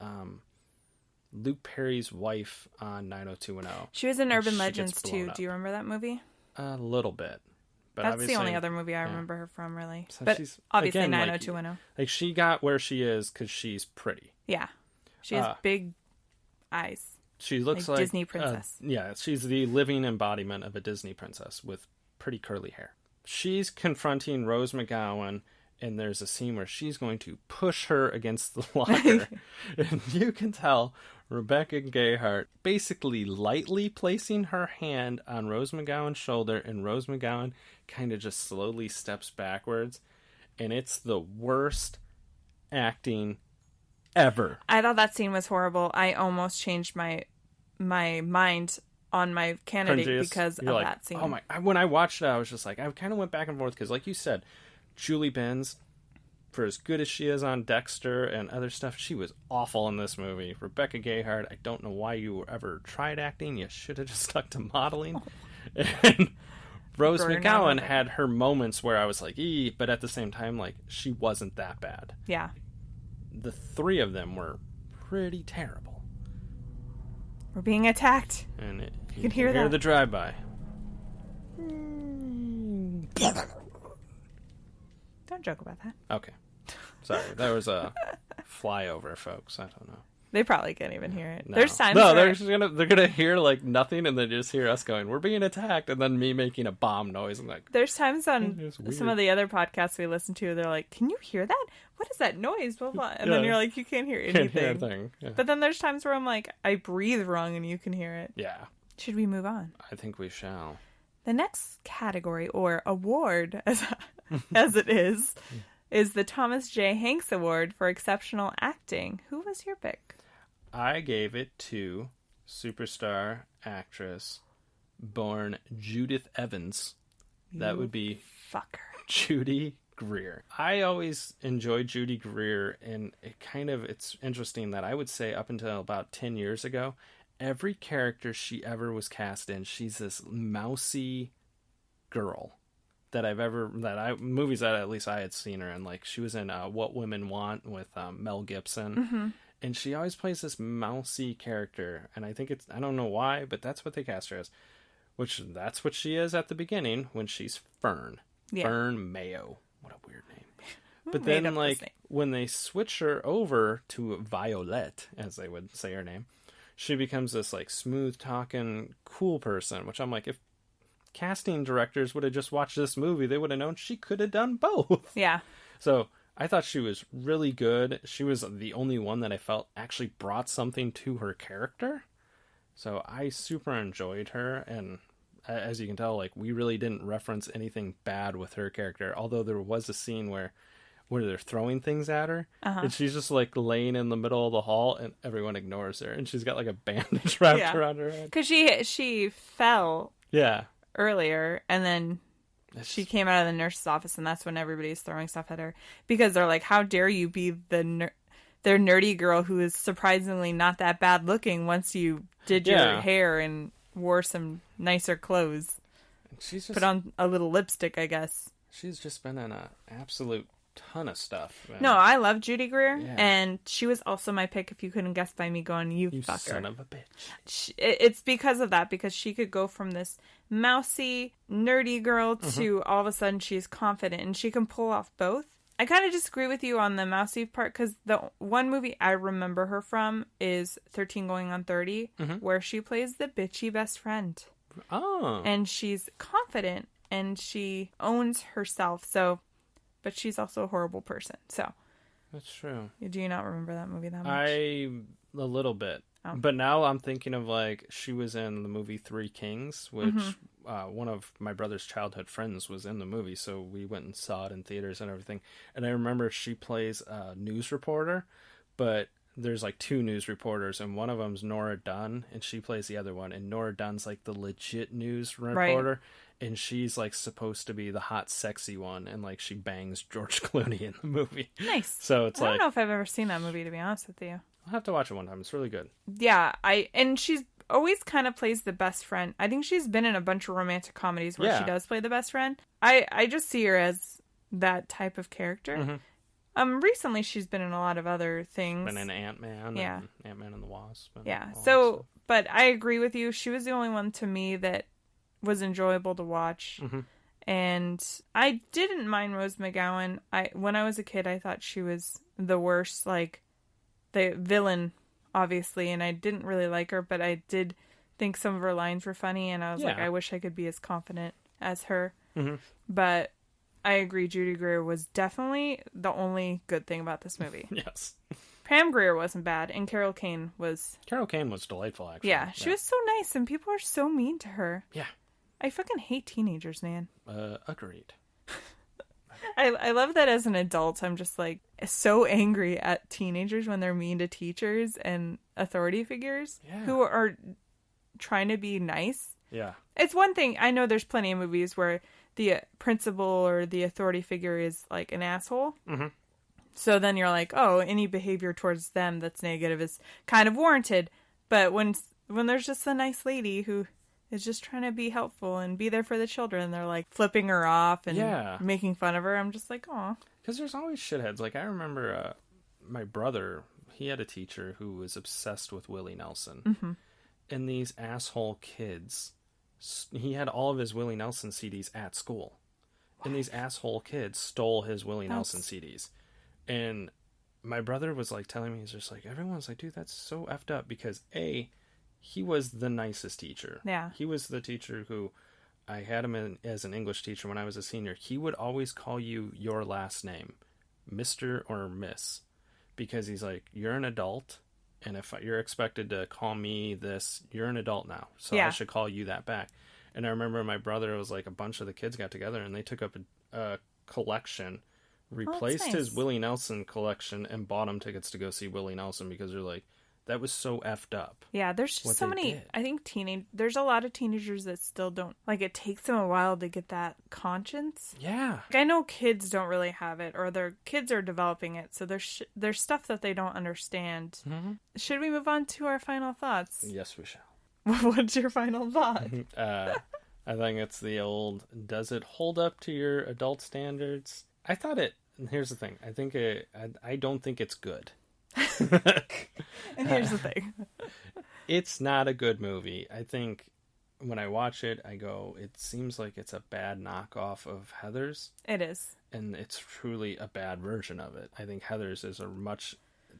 Luke Perry's wife on 90210. She was in Urban Legends, too. Do you remember that movie? A little bit. But that's the only other movie I remember her from, really. So but she's, obviously again, 90210. Like, she got where she is because she's pretty. Yeah. She has big eyes. She looks like Disney princess. Yeah, she's the living embodiment of a Disney princess with pretty curly hair. She's confronting Rose McGowan, and there's a scene where she's going to push her against the locker. And you can tell Rebecca Gayheart basically lightly placing her hand on Rose McGowan's shoulder, and Rose McGowan kind of just slowly steps backwards. And it's the worst acting ever. I thought that scene was horrible. I almost changed my mind on my candidate because of that scene. Oh my! When I watched it, I was just like, I kind of went back and forth because, like you said, Julie Benz, for as good as she is on Dexter and other stuff, she was awful in this movie. Rebecca Gayheart, I don't know why you ever tried acting. You should have just stuck to modeling. And Rose McGowan had her moments where I was like, but at the same time, like, she wasn't that bad. Yeah. The three of them were pretty terrible. We're being attacked. And you can hear that. The drive-by. Don't joke about that. Okay. Sorry. There was a flyover, folks. I don't know. They probably can't even hear it. No. There's times they're gonna hear like nothing, and then just hear us going, "We're being attacked," and then me making a bomb noise. And like, there's times on some of the other podcasts we listen to, they're like, "Can you hear that? What is that noise?" Blah blah. And then you're like, "You can't hear anything." Can't hear a thing. Yeah. But then there's times where I'm like, I breathe wrong, and you can hear it. Yeah. Should we move on? I think we shall. The next category or award, as it is the Thomas J. Hanks Award for Exceptional Acting. Who was your pick? I gave it to superstar actress born Judith Evans. That would be fucker. Judy Greer. I always enjoyed Judy Greer, and it's interesting that I would say up until about 10 years ago, every character she ever was cast in, she's this mousy girl movies that at least I had seen her in. Like, she was in What Women Want with Mel Gibson. Mm-hmm. And she always plays this mousy character. And I think I don't know why, but that's what they cast her as. That's what she is at the beginning when she's Fern. Yeah. Fern Mayo. What a weird name. But then, like, when they switch her over to Violet, as they would say her name, she becomes this, like, smooth-talking, cool person. Which I'm like, if casting directors would have just watched this movie, they would have known she could have done both. Yeah. So I thought she was really good. She was the only one that I felt actually brought something to her character. So I super enjoyed her, and as you can tell, like, we really didn't reference anything bad with her character, although there was a scene where they're throwing things at her, and she's just like laying in the middle of the hall, and everyone ignores her, and she's got like a bandage wrapped around her head. Because she fell earlier, and then she came out of the nurse's office, and that's when everybody's throwing stuff at her, because they're like, how dare you be their nerdy girl who is surprisingly not that bad looking once you did your hair and wore some nicer clothes. She's just, put on a little lipstick, I guess. She's just been in an absolute ton of stuff. Man. No, I love Judy Greer, and she was also my pick if you couldn't guess by me going, you fucker. Son of a bitch. It's because of that, because she could go from this mousy, nerdy girl to all of a sudden she's confident, and she can pull off both. I kind of disagree with you on the mousy part, because the one movie I remember her from is 13 Going on 30, where she plays the bitchy best friend. Oh. And she's confident, and she owns herself, but she's also a horrible person, so. That's true. Do you not remember that movie that much? A little bit. Oh. But now I'm thinking of, like, she was in the movie Three Kings, which one of my brother's childhood friends was in the movie, so we went and saw it in theaters and everything. And I remember she plays a news reporter, but there's like two news reporters, and one of them's Nora Dunn, and she plays the other one. And Nora Dunn's like the legit news reporter, and she's like supposed to be the hot, sexy one, and like she bangs George Clooney in the movie. Nice. So it's I don't know if I've ever seen that movie, to be honest with you. I'll have to watch it one time. It's really good. Yeah, and she's always kind of plays the best friend. I think she's been in a bunch of romantic comedies where she does play the best friend. I just see her as that type of character. Recently she's been in a lot of other things. Been in Ant-Man. Yeah. And Ant-Man and the Wasp. Yeah. So, but I agree with you. She was the only one to me that was enjoyable to watch. And I didn't mind Rose McGowan. When I was a kid, I thought she was the worst, like, the villain, obviously, and I didn't really like her, but I did think some of her lines were funny, and I was like, I wish I could be as confident as her. But I agree, Judy Greer was definitely the only good thing about this movie. Yes. Pam Grier wasn't bad, and Carol Kane was delightful, actually. Yeah, she was so nice, and people are so mean to her. Yeah. I fucking hate teenagers, man. Agreed. I love that as an adult, I'm just like so angry at teenagers when they're mean to teachers and authority figures who are trying to be nice. Yeah. It's one thing, I know there's plenty of movies where the principal or the authority figure is like an asshole. So then you're like, oh, any behavior towards them that's negative is kind of warranted. But when there's just a nice lady who is just trying to be helpful and be there for the children, they're like flipping her off and making fun of her. I'm just like, aw. Because there's always shitheads. Like, I remember my brother, he had a teacher who was obsessed with Willie Nelson. And these asshole kids, he had all of his Willie Nelson CDs at school. And these asshole kids stole his Willie Nelson CDs. And my brother was like telling me, he's just like, everyone's like, dude, that's so effed up, because he was the nicest teacher. Yeah. He was the teacher who, I had him as an English teacher when I was a senior. He would always call you your last name, Mr. or Miss, because he's like, you're an adult, and if you're expected to call me this, you're an adult now, so I should call you that back. And I remember my brother was like, a bunch of the kids got together, and they took up a collection, replaced his Willie Nelson collection, and bought him tickets to go see Willie Nelson, because they're like, that was so effed up. Yeah, there's just so many, I think there's a lot of teenagers that still don't, like, it takes them a while to get that conscience. Yeah. Like, I know kids don't really have it, or their kids are developing it, so there's stuff that they don't understand. Should we move on to our final thoughts? Yes, we shall. What's your final thought? I think it's the old, does it hold up to your adult standards? I thought here's the thing, I don't think it's good. And here's the thing. It's not a good movie. I think when I watch it, I go, it seems like it's a bad knockoff of Heathers. It is. And it's truly a bad version of it. I think Heathers is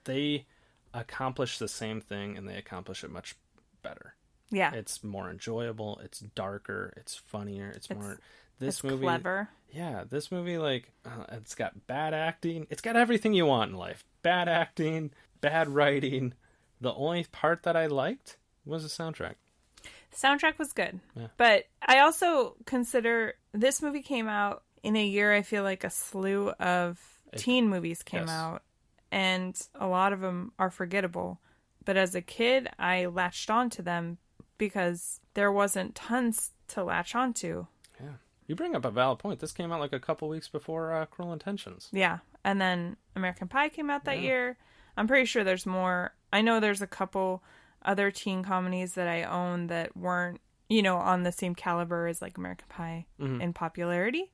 they accomplish the same thing, and they accomplish it much better. Yeah. It's more enjoyable. It's darker. It's funnier. It's more... This movie... clever. Yeah, this movie, like, it's got bad acting. It's got everything you want in life. Bad acting, bad writing. The only part that I liked was the soundtrack. The soundtrack was good. Yeah. But I also consider this movie came out in a year, I feel like a slew of teen movies came out. And a lot of them are forgettable. But as a kid, I latched onto them because there wasn't tons to latch onto. Yeah. You bring up a valid point. This came out like a couple weeks before Cruel Intentions. Yeah. And then American Pie came out that year. I'm pretty sure there's more. I know there's a couple other teen comedies that I own that weren't, you know, on the same caliber as like American Pie in popularity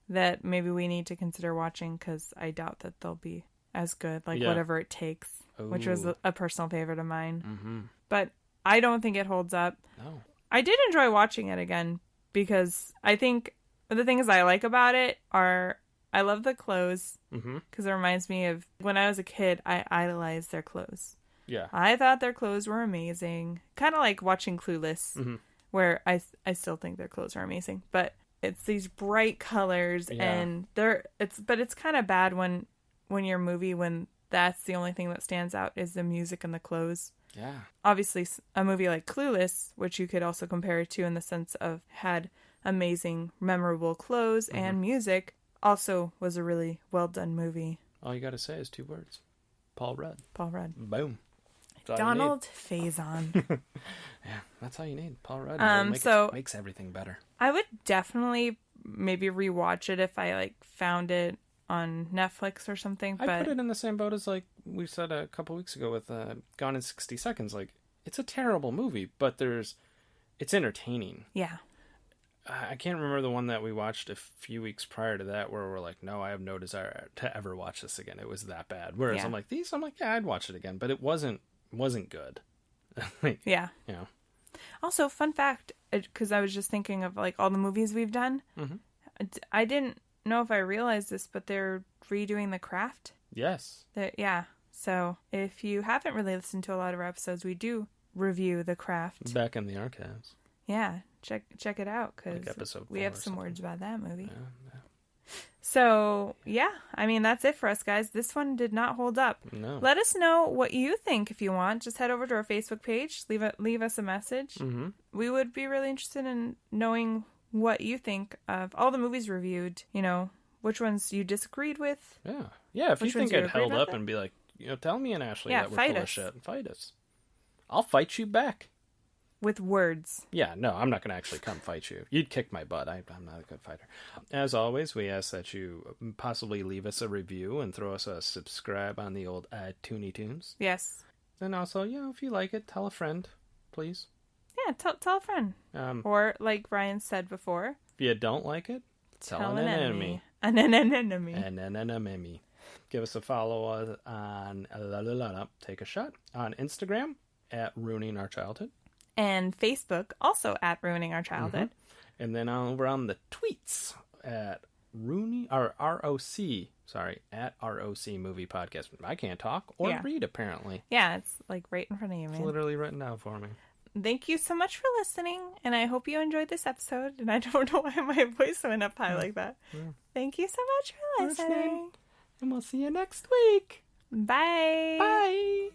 that maybe we need to consider watching because I doubt that they'll be as good. Like Whatever It Takes, which was a personal favorite of mine. Mm-hmm. But I don't think it holds up. No. I did enjoy watching it again because I think the things I like about it are I love the clothes because it reminds me of when I was a kid, I idolized their clothes. Yeah. I thought their clothes were amazing. Kind of like watching Clueless, where I still think their clothes are amazing. But it's these bright colors and it's kind of bad when your movie, when that's the only thing that stands out is the music and the clothes. Yeah. Obviously, a movie like Clueless, which you could also compare it to in the sense of had amazing, memorable clothes and music, also was a really well done movie. All you got to say is 2 words. Paul Rudd. Paul Rudd. Boom. Donald Faison. Yeah, that's all you need. Paul Rudd. Makes everything better. I would definitely maybe rewatch it if I like found it on Netflix or something. I put it in the same boat as like we said a couple weeks ago with Gone in 60 Seconds. Like, it's a terrible movie, but it's entertaining. Yeah. I can't remember the one that we watched a few weeks prior to that where we're like, no, I have no desire to ever watch this again. It was that bad. Whereas I'm like, yeah, I'd watch it again, but it wasn't good. Like, yeah. You know. Also, fun fact, because I was just thinking of like all the movies we've done. I didn't know if I realized this, but they're redoing The Craft. Yes. Yeah. So if you haven't really listened to a lot of our episodes, we do review The Craft. Back in the archives. Yeah. Check it out because like we have some words about that movie. Yeah. So, yeah, I mean, that's it for us, guys. This one did not hold up. No. Let us know what you think if you want. Just head over to our Facebook page. Leave us a message. Mm-hmm. We would be really interested in knowing what you think of all the movies reviewed. You know, which ones you disagreed with. Yeah. Yeah, if you think it held up and be like, you know, tell me and Ashley that we're full of shit. Fight us. I'll fight you back. With words. Yeah, no, I'm not going to actually come fight you. You'd kick my butt. I'm not a good fighter. As always, we ask that you possibly leave us a review and throw us a subscribe on the old Toonie Tunes. Yes. And also, you know, if you like it, tell a friend, please. Yeah, tell a friend. Or, like Ryan said before, if you don't like it, tell an enemy. An enemy. An enemy. Give us a follow on Take a Shot on Instagram at Ruining Our Childhood. And Facebook, also at Ruining Our Childhood. Mm-hmm. And then over on the tweets at at ROC Movie Podcast. I can't talk or read, apparently. Yeah, it's like right in front of you, man. It's literally written down for me. Thank you so much for listening, and I hope you enjoyed this episode. And I don't know why my voice went up high like that. Yeah. Thank you so much for listening. And we'll see you next week. Bye. Bye.